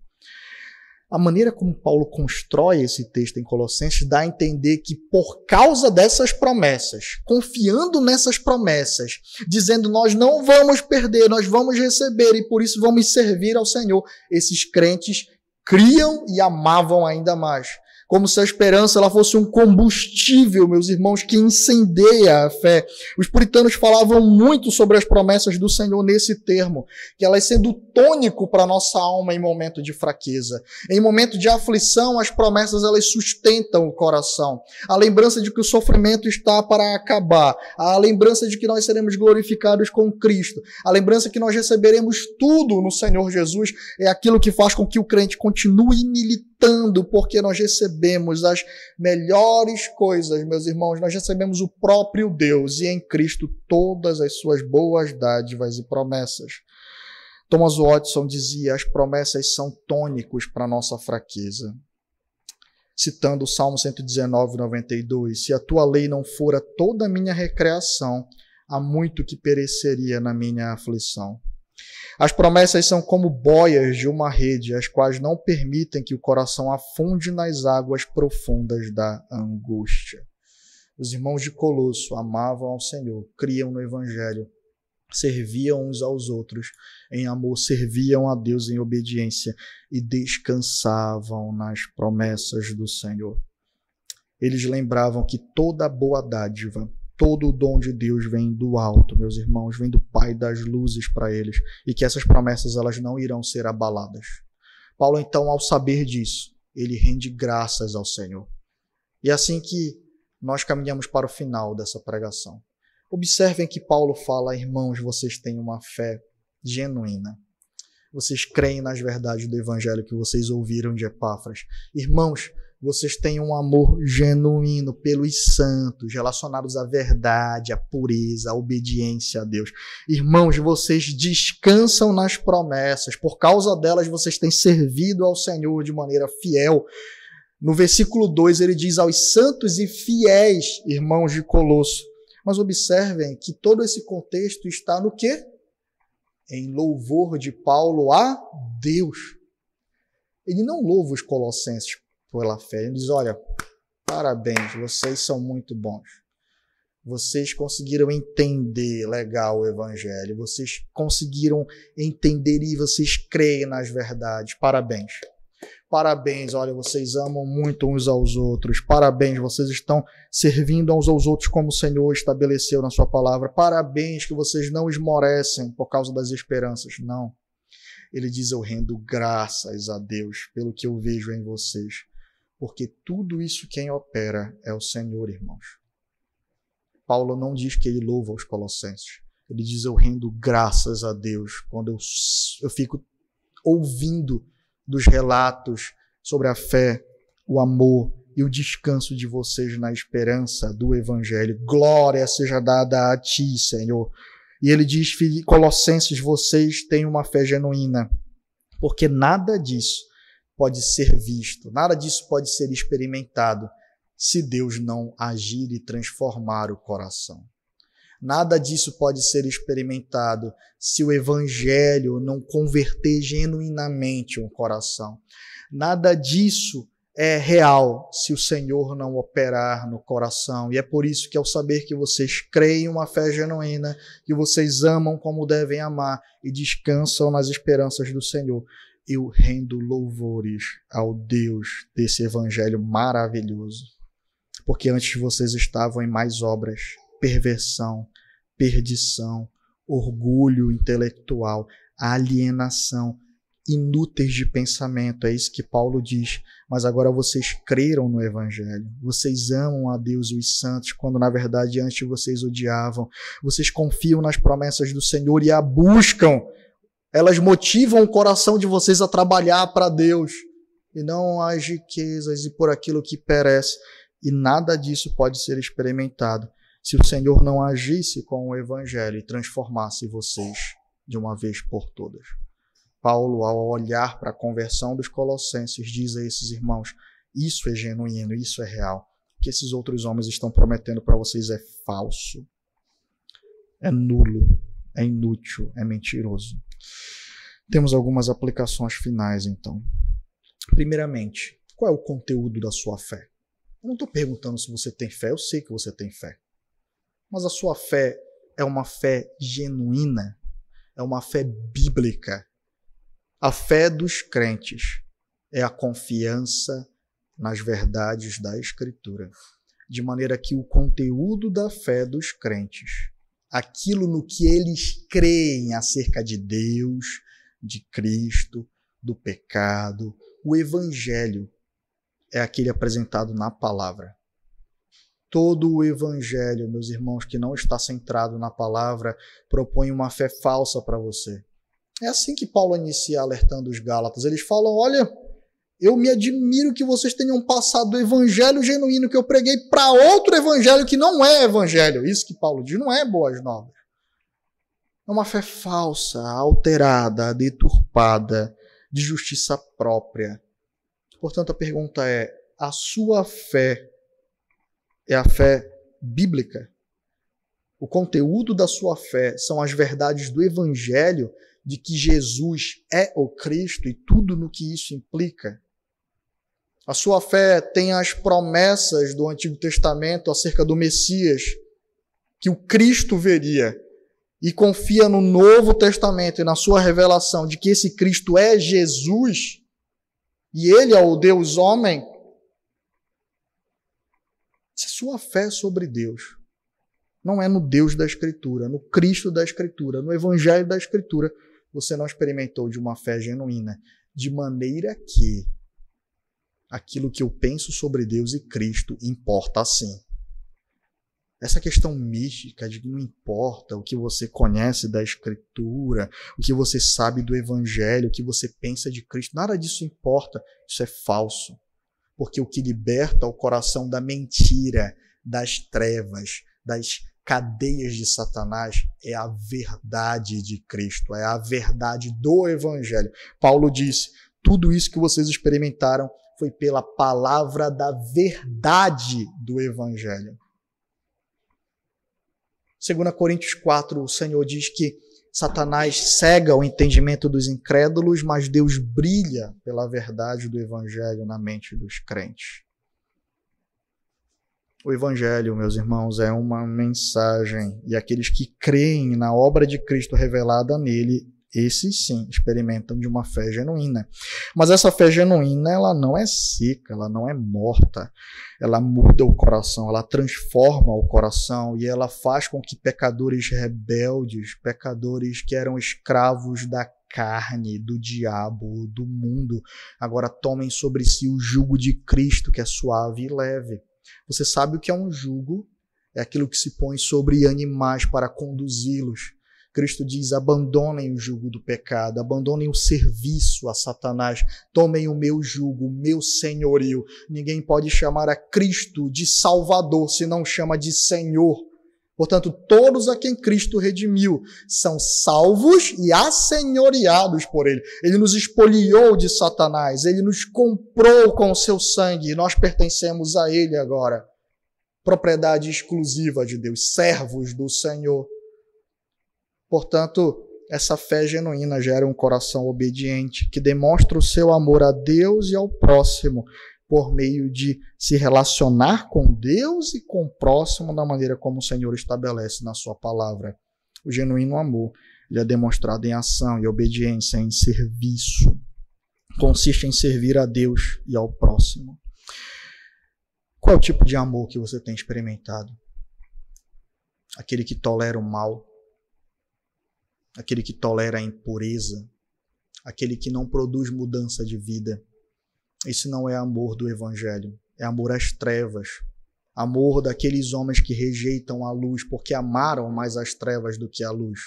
A maneira como Paulo constrói esse texto em Colossenses dá a entender que por causa dessas promessas, confiando nessas promessas, dizendo nós não vamos perder, nós vamos receber e por isso vamos servir ao Senhor, esses crentes criam e amavam ainda mais. Como se a esperança ela fosse um combustível, meus irmãos, que incendeia a fé. Os puritanos falavam muito sobre as promessas do Senhor nesse termo, que elas sendo tônico para a nossa alma em momento de fraqueza. Em momento de aflição, as promessas elas sustentam o coração. A lembrança de que o sofrimento está para acabar. A lembrança de que nós seremos glorificados com Cristo. A lembrança que nós receberemos tudo no Senhor Jesus é aquilo que faz com que o crente continue militando, porque nós recebemos as melhores coisas, meus irmãos. Nós recebemos o próprio Deus e em Cristo todas as suas boas dádivas e promessas. Thomas Watson dizia, as promessas são tônicos para a nossa fraqueza. Citando o Salmo 119, 92, se a tua lei não fora toda a minha recreação, há muito que pereceria na minha aflição. As promessas são como boias de uma rede, as quais não permitem que o coração afunde nas águas profundas da angústia. Os irmãos de Colosso amavam ao Senhor, criam no Evangelho, serviam uns aos outros em amor, serviam a Deus em obediência e descansavam nas promessas do Senhor. Eles lembravam que toda boa dádiva, todo o dom de Deus vem do alto, meus irmãos, vem do Pai das luzes para eles, e que essas promessas elas não irão ser abaladas. Paulo, então, ao saber disso, ele rende graças ao Senhor. E é assim que nós caminhamos para o final dessa pregação. Observem que Paulo fala, irmãos, vocês têm uma fé genuína. Vocês creem nas verdades do Evangelho que vocês ouviram de Epáfras. Irmãos, vocês têm um amor genuíno pelos santos, relacionados à verdade, à pureza, à obediência a Deus. Irmãos, vocês descansam nas promessas. Por causa delas, vocês têm servido ao Senhor de maneira fiel. No versículo 2, ele diz aos santos e fiéis irmãos de Colosso. Mas observem que todo esse contexto está no quê? Em louvor de Paulo a Deus. Ele não louva os colossenses pela fé. Ele diz, olha, parabéns, vocês são muito bons. Vocês conseguiram entender legal o Evangelho. Vocês conseguiram entender e vocês creem nas verdades. Parabéns. Parabéns, olha, vocês amam muito uns aos outros. Parabéns, vocês estão servindo uns aos outros como o Senhor estabeleceu na sua palavra. Parabéns que vocês não esmorecem por causa das esperanças. Não. Ele diz, eu rendo graças a Deus pelo que eu vejo em vocês. Porque tudo isso quem opera é o Senhor, irmãos. Paulo não diz que ele louva os colossenses. Ele diz: eu rendo graças a Deus quando eu fico ouvindo dos relatos sobre a fé, o amor e o descanso de vocês na esperança do Evangelho. Glória seja dada a ti, Senhor. E ele diz: Colossenses, vocês têm uma fé genuína, porque nada disso pode ser visto, nada disso pode ser experimentado se Deus não agir e transformar o coração. Nada disso pode ser experimentado se o Evangelho não converter genuinamente um coração. Nada disso é real se o Senhor não operar no coração. E é por isso que, ao saber que vocês creem uma fé genuína, que vocês amam como devem amar e descansam nas esperanças do Senhor, eu rendo louvores ao Deus desse Evangelho maravilhoso. Porque antes vocês estavam em mais obras, perversão, perdição, orgulho intelectual, alienação, inúteis de pensamento. É isso que Paulo diz. Mas agora vocês creram no Evangelho. Vocês amam a Deus e os santos, quando na verdade antes vocês odiavam. Vocês confiam nas promessas do Senhor e a buscam. Elas motivam o coração de vocês a trabalhar para Deus e não às riquezas e por aquilo que perece. E nada disso pode ser experimentado se o Senhor não agisse com o Evangelho e transformasse vocês de uma vez por todas. Paulo, ao olhar para a conversão dos colossenses, diz a esses irmãos: isso é genuíno, isso é real. O que esses outros homens estão prometendo para vocês é falso, é nulo, é inútil, é mentiroso. Temos algumas aplicações finais, então. Primeiramente, qual é o conteúdo da sua fé? Eu não estou perguntando se você tem fé, eu sei que você tem fé. Mas a sua fé é uma fé genuína? É uma fé bíblica? A fé dos crentes é a confiança nas verdades da Escritura. De maneira que o conteúdo da fé dos crentes, aquilo no que eles creem acerca de Deus, de Cristo, do pecado, o Evangelho, é aquele apresentado na palavra. Todo o Evangelho, meus irmãos, que não está centrado na palavra, propõe uma fé falsa para você. É assim que Paulo inicia alertando os Gálatas. Eles falam: olha, eu me admiro que vocês tenham passado do evangelho genuíno que eu preguei para outro evangelho que não é evangelho. Isso que Paulo diz, não é boas novas. É uma fé falsa, alterada, deturpada, de justiça própria. Portanto, a pergunta é: a sua fé é a fé bíblica? O conteúdo da sua fé são as verdades do Evangelho de que Jesus é o Cristo e tudo no que isso implica? A sua fé tem as promessas do Antigo Testamento acerca do Messias, que o Cristo veria, e confia no Novo Testamento e na sua revelação de que esse Cristo é Jesus e ele é o Deus homem? Se a sua fé é sobre Deus não é no Deus da Escritura, no Cristo da Escritura, no Evangelho da Escritura, você não experimentou de uma fé genuína, de maneira que aquilo que eu penso sobre Deus e Cristo importa sim. Essa questão mística de que não importa o que você conhece da Escritura, o que você sabe do Evangelho, o que você pensa de Cristo, nada disso importa. Isso é falso. Porque o que liberta o coração da mentira, das trevas, das cadeias de Satanás é a verdade de Cristo, é a verdade do Evangelho. Paulo disse: tudo isso que vocês experimentaram foi pela palavra da verdade do Evangelho. 2 Coríntios 4, o Senhor diz que Satanás cega o entendimento dos incrédulos, mas Deus brilha pela verdade do Evangelho na mente dos crentes. O Evangelho, meus irmãos, é uma mensagem, e aqueles que creem na obra de Cristo revelada nele, esses sim experimentam de uma fé genuína. Mas essa fé genuína, ela não é seca, ela não é morta. Ela muda o coração, ela transforma o coração e ela faz com que pecadores rebeldes, pecadores que eram escravos da carne, do diabo, do mundo, agora tomem sobre si o jugo de Cristo, que é suave e leve. Você sabe o que é um jugo? É aquilo que se põe sobre animais para conduzi-los. Cristo diz: abandonem o jugo do pecado, abandonem o serviço a Satanás, tomem o meu jugo, o meu senhorio. Ninguém pode chamar a Cristo de Salvador se não chama de Senhor. Portanto, todos a quem Cristo redimiu são salvos e assenhoreados por Ele. Ele nos expoliou de Satanás, Ele nos comprou com o seu sangue e nós pertencemos a Ele agora. Propriedade exclusiva de Deus, servos do Senhor. Portanto, essa fé genuína gera um coração obediente, que demonstra o seu amor a Deus e ao próximo, por meio de se relacionar com Deus e com o próximo da maneira como o Senhor estabelece na sua palavra. O genuíno amor ele é demonstrado em ação e obediência, em serviço. Consiste em servir a Deus e ao próximo. Qual é o tipo de amor que você tem experimentado? Aquele que tolera o mal, aquele que tolera a impureza, aquele que não produz mudança de vida. Esse não é amor do Evangelho, é amor às trevas. Amor daqueles homens que rejeitam a luz porque amaram mais as trevas do que a luz.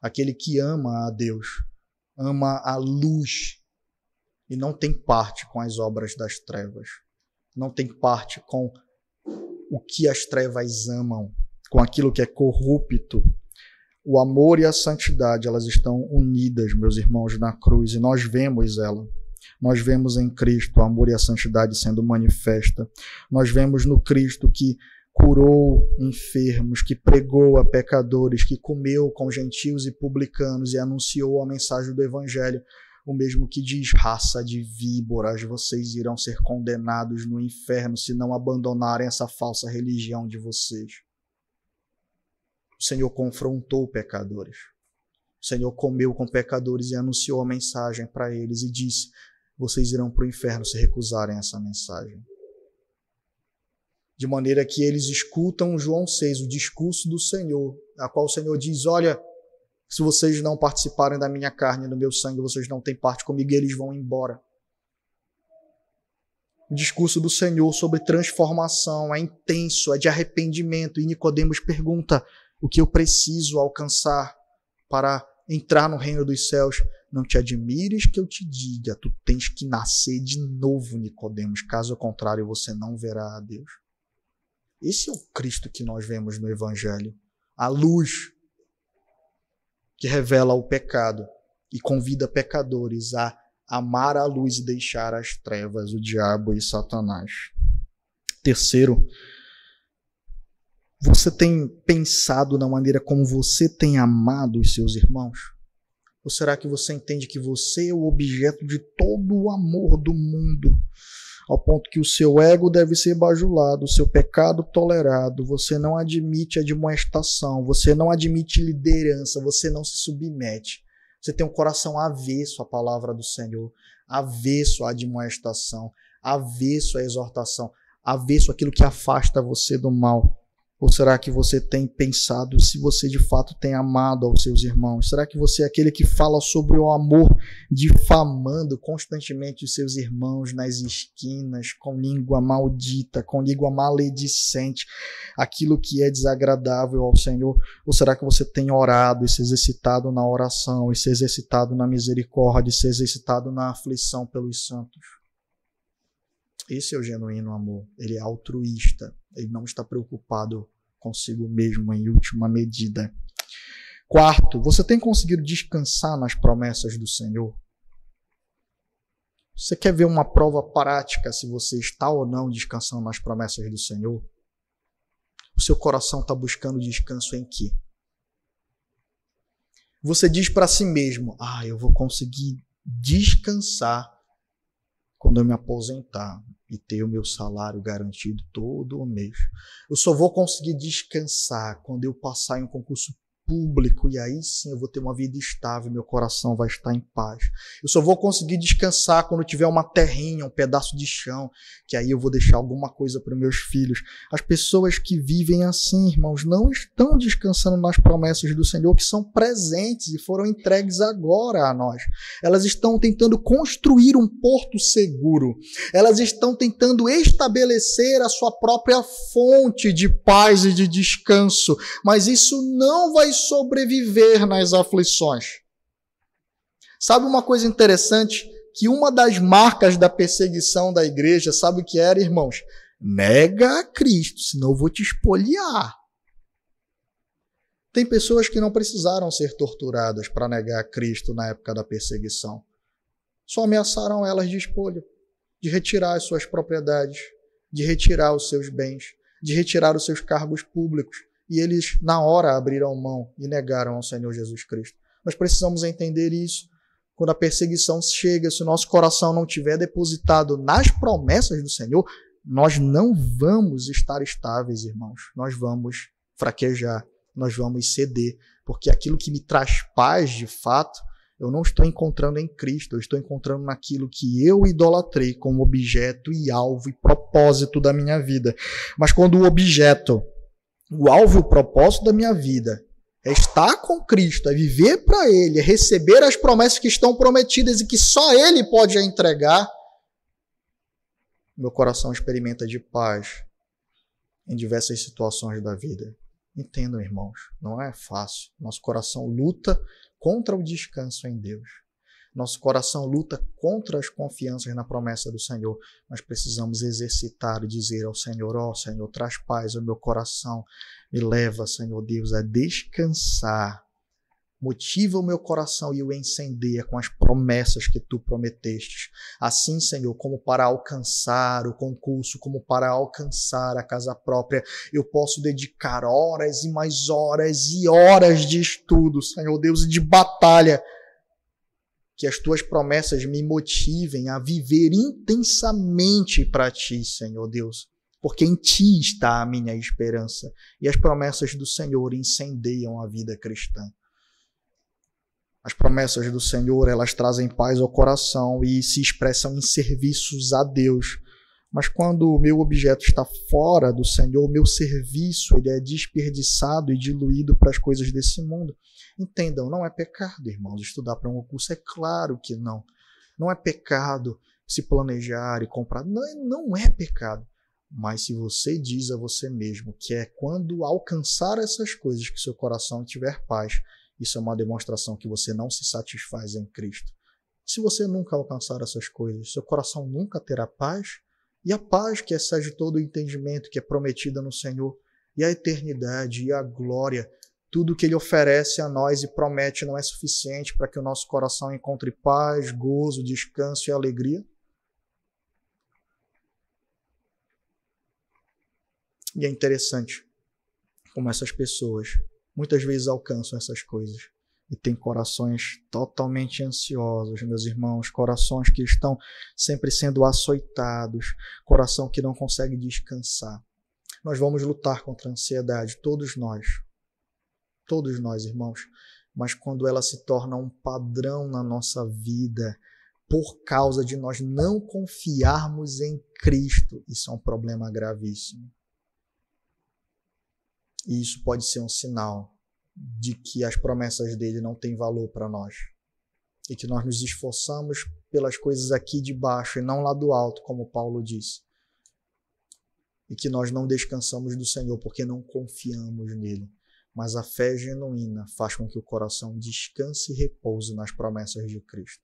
Aquele que ama a Deus, ama a luz e não tem parte com as obras das trevas. Não tem parte com o que as trevas amam, com aquilo que é corrupto. O amor e a santidade, elas estão unidas, meus irmãos, na cruz, e nós vemos ela. Nós vemos em Cristo o amor e a santidade sendo manifesta. Nós vemos no Cristo que curou enfermos, que pregou a pecadores, que comeu com gentios e publicanos e anunciou a mensagem do Evangelho. O mesmo que diz: raça de víboras, vocês irão ser condenados no inferno se não abandonarem essa falsa religião de vocês. O Senhor confrontou pecadores. O Senhor comeu com pecadores e anunciou a mensagem para eles e disse: vocês irão para o inferno se recusarem essa mensagem. De maneira que eles escutam João 6, o discurso do Senhor, a qual o Senhor diz: olha, se vocês não participarem da minha carne e do meu sangue, vocês não têm parte comigo, e eles vão embora. O discurso do Senhor sobre transformação é intenso, é de arrependimento, e Nicodemos pergunta: o que eu preciso alcançar para entrar no reino dos céus? Não te admires que eu te diga, tu tens que nascer de novo, Nicodemos, caso contrário você não verá a Deus. Esse é o Cristo que nós vemos no Evangelho, a luz que revela o pecado e convida pecadores a amar a luz e deixar as trevas, o diabo e Satanás. Terceiro, você tem pensado na maneira como você tem amado os seus irmãos? Ou será que você entende que você é o objeto de todo o amor do mundo, ao ponto que o seu ego deve ser bajulado, o seu pecado tolerado, você não admite admoestação, você não admite liderança, você não se submete. Você tem um coração avesso à palavra do Senhor, avesso à admoestação, avesso à exortação, avesso àquilo que afasta você do mal. Ou será que você tem pensado se você de fato tem amado aos seus irmãos? Será que você é aquele que fala sobre o amor difamando constantemente os seus irmãos nas esquinas, com língua maldita, com língua maledicente, aquilo que é desagradável ao Senhor? Ou será que você tem orado e se exercitado na oração, e se exercitado na misericórdia, e se exercitado na aflição pelos santos? Esse é o genuíno amor. Ele é altruísta. Ele não está preocupado consigo mesmo em última medida. Quarto, você tem conseguido descansar nas promessas do Senhor? Você quer ver uma prova prática se você está ou não descansando nas promessas do Senhor? O seu coração está buscando descanso em quê? Você diz para si mesmo: eu vou conseguir descansar quando eu me aposentar e ter o meu salário garantido todo o mês. Eu só vou conseguir descansar quando eu passar em um concurso público, e aí sim eu vou ter uma vida estável, meu coração vai estar em paz. Eu só vou conseguir descansar quando eu tiver uma terrinha, um pedaço de chão, que aí eu vou deixar alguma coisa para meus filhos. As pessoas que vivem assim, irmãos, não estão descansando nas promessas do Senhor, que são presentes e foram entregues agora a nós. Elas estão tentando construir um porto seguro. Elas estão tentando estabelecer a sua própria fonte de paz e de descanso. Mas isso não vai sobreviver nas aflições. Sabe uma coisa interessante? Que uma das marcas da perseguição da igreja, sabe o que era, irmãos? Nega a Cristo, senão eu vou te espoliar. Tem pessoas que não precisaram ser torturadas para negar a Cristo na época da perseguição. Só ameaçaram elas de espólio, de retirar as suas propriedades, de retirar os seus bens, de retirar os seus cargos públicos. E eles, na hora, abriram mão e negaram ao Senhor Jesus Cristo. Nós precisamos entender isso. Quando a perseguição chega, se o nosso coração não estiver depositado nas promessas do Senhor, nós não vamos estar estáveis, irmãos. Nós vamos fraquejar, nós vamos ceder, porque aquilo que me traz paz, de fato, eu não estou encontrando em Cristo, eu estou encontrando naquilo que eu idolatrei como objeto e alvo e propósito da minha vida. Mas quando o objeto, o alvo e o propósito da minha vida é estar com Cristo, é viver para Ele, é receber as promessas que estão prometidas e que só Ele pode entregar, meu coração experimenta de paz em diversas situações da vida. Entendam, irmãos, não é fácil. Nosso coração luta contra o descanso em Deus. Nosso coração luta contra as confianças na promessa do Senhor. Nós precisamos exercitar e dizer ao Senhor, ó Senhor, traz paz ao meu coração. Me leva, Senhor Deus, a descansar. Motiva o meu coração e o incendeia com as promessas que Tu prometestes. Assim, Senhor, como para alcançar o concurso, como para alcançar a casa própria, eu posso dedicar horas e mais horas e horas de estudo, Senhor Deus, e de batalha. Que as Tuas promessas me motivem a viver intensamente para Ti, Senhor Deus. Porque em Ti está a minha esperança. E as promessas do Senhor incendeiam a vida cristã. As promessas do Senhor, elas trazem paz ao coração e se expressam em serviços a Deus. Mas quando o meu objeto está fora do Senhor, o meu serviço ele é desperdiçado e diluído para as coisas desse mundo. Entendam, não é pecado, irmãos, estudar para um concurso. É claro que não. Não é pecado se planejar e comprar. Não é pecado. Mas se você diz a você mesmo que é quando alcançar essas coisas que seu coração tiver paz, isso é uma demonstração que você não se satisfaz em Cristo. Se você nunca alcançar essas coisas, seu coração nunca terá paz, e a paz que excede todo o entendimento que é prometida no Senhor, e a eternidade e a glória, tudo que Ele oferece a nós e promete não é suficiente para que o nosso coração encontre paz, gozo, descanso e alegria? E é interessante como essas pessoas muitas vezes alcançam essas coisas e têm corações totalmente ansiosos, meus irmãos, corações que estão sempre sendo açoitados, coração que não consegue descansar. Nós vamos lutar contra a ansiedade, todos nós, irmãos, mas quando ela se torna um padrão na nossa vida, por causa de nós não confiarmos em Cristo, isso é um problema gravíssimo. E isso pode ser um sinal de que as promessas dele não têm valor para nós. E que nós nos esforçamos pelas coisas aqui de baixo e não lá do alto, como Paulo disse. E que nós não descansamos do Senhor porque não confiamos nele. Mas a fé genuína faz com que o coração descanse e repouse nas promessas de Cristo.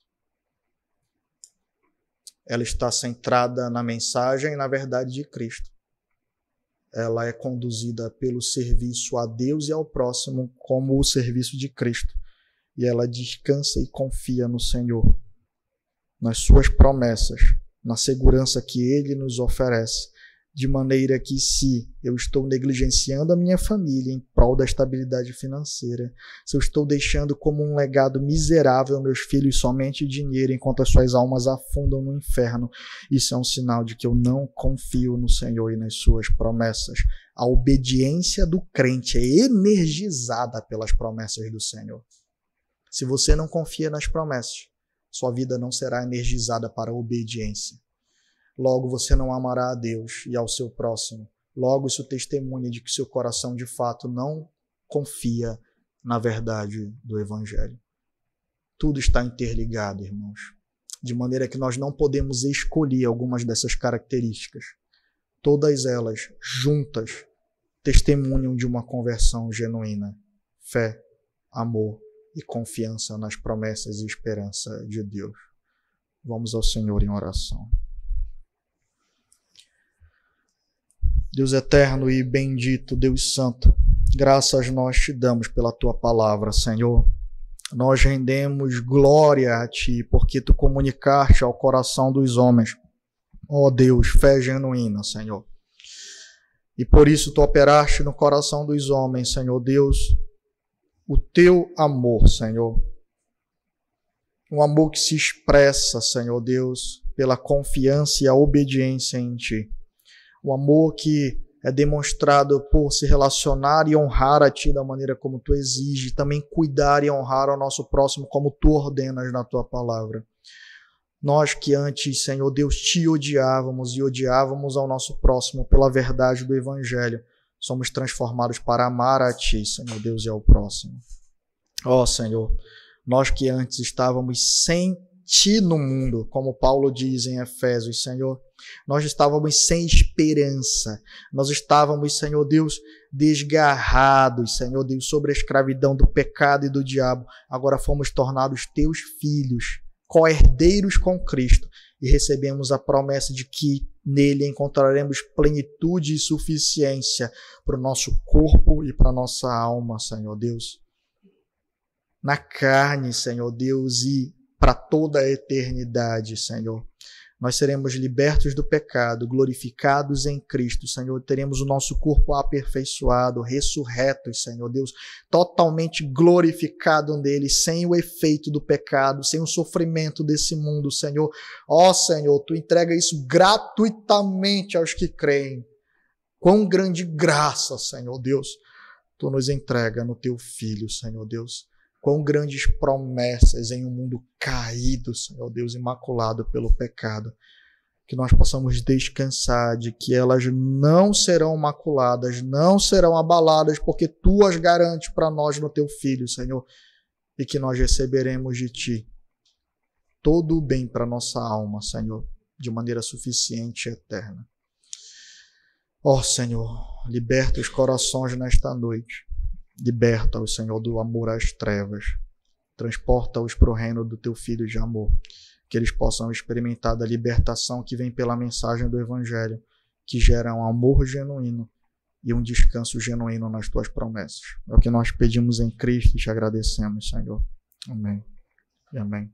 Ela está centrada na mensagem e na verdade de Cristo. Ela é conduzida pelo serviço a Deus e ao próximo como o serviço de Cristo. E ela descansa e confia no Senhor, nas suas promessas, na segurança que Ele nos oferece, de maneira que se eu estou negligenciando a minha família em prol da estabilidade financeira, se eu estou deixando como um legado miserável meus filhos somente dinheiro enquanto as suas almas afundam no inferno, isso é um sinal de que eu não confio no Senhor e nas suas promessas. A obediência do crente é energizada pelas promessas do Senhor. Se você não confia nas promessas, sua vida não será energizada para a obediência. Logo você não amará a Deus e ao seu próximo. Logo isso testemunha de que seu coração de fato não confia na verdade do Evangelho. Tudo está interligado, irmãos. De maneira que nós não podemos escolher algumas dessas características. Todas elas, juntas, testemunham de uma conversão genuína. Fé, amor e confiança nas promessas e esperança de Deus. Vamos ao Senhor em oração. Deus eterno e bendito, Deus santo, graças nós te damos pela tua palavra, Senhor. Nós rendemos glória a ti, porque tu comunicaste ao coração dos homens, ó Deus, fé genuína, Senhor. E por isso tu operaste no coração dos homens, Senhor Deus, o teu amor, Senhor. Um amor que se expressa, Senhor Deus, pela confiança e a obediência em ti. Um amor que é demonstrado por se relacionar e honrar a ti da maneira como tu exige, também cuidar e honrar ao nosso próximo como tu ordenas na tua palavra. Nós que antes, Senhor Deus, te odiávamos e odiávamos ao nosso próximo pela verdade do Evangelho, somos transformados para amar a ti, Senhor Deus, e ao próximo. Ó Senhor, nós que antes estávamos sem ti no mundo, como Paulo diz em Efésios, Senhor, nós estávamos sem esperança, nós estávamos, Senhor Deus, desgarrados, Senhor Deus, sobre a escravidão do pecado e do diabo. Agora fomos tornados teus filhos, co-herdeiros com Cristo, e recebemos a promessa de que nele encontraremos plenitude e suficiência para o nosso corpo e para a nossa alma, Senhor Deus. Na carne, Senhor Deus, e para toda a eternidade, Senhor. Nós seremos libertos do pecado, glorificados em Cristo, Senhor. Teremos o nosso corpo aperfeiçoado, ressurretos, Senhor Deus, totalmente glorificado nele, sem o efeito do pecado, sem o sofrimento desse mundo, Senhor. Ó Senhor, tu entrega isso gratuitamente aos que creem. Quão grande graça, Senhor Deus, tu nos entrega no teu Filho, Senhor Deus. Quão grandes promessas em um mundo caído, Senhor Deus, imaculado pelo pecado. Que nós possamos descansar de que elas não serão maculadas, não serão abaladas, porque tu as garantes para nós no teu Filho, Senhor. E que nós receberemos de ti todo o bem para nossa alma, Senhor, de maneira suficiente e eterna. Ó Senhor, liberta os corações nesta noite. Liberta-os, Senhor, do amor às trevas. Transporta-os para o reino do teu Filho de amor. Que eles possam experimentar da libertação que vem pela mensagem do Evangelho, que gera um amor genuíno e um descanso genuíno nas tuas promessas. É o que nós pedimos em Cristo e te agradecemos, Senhor. Amém e amém.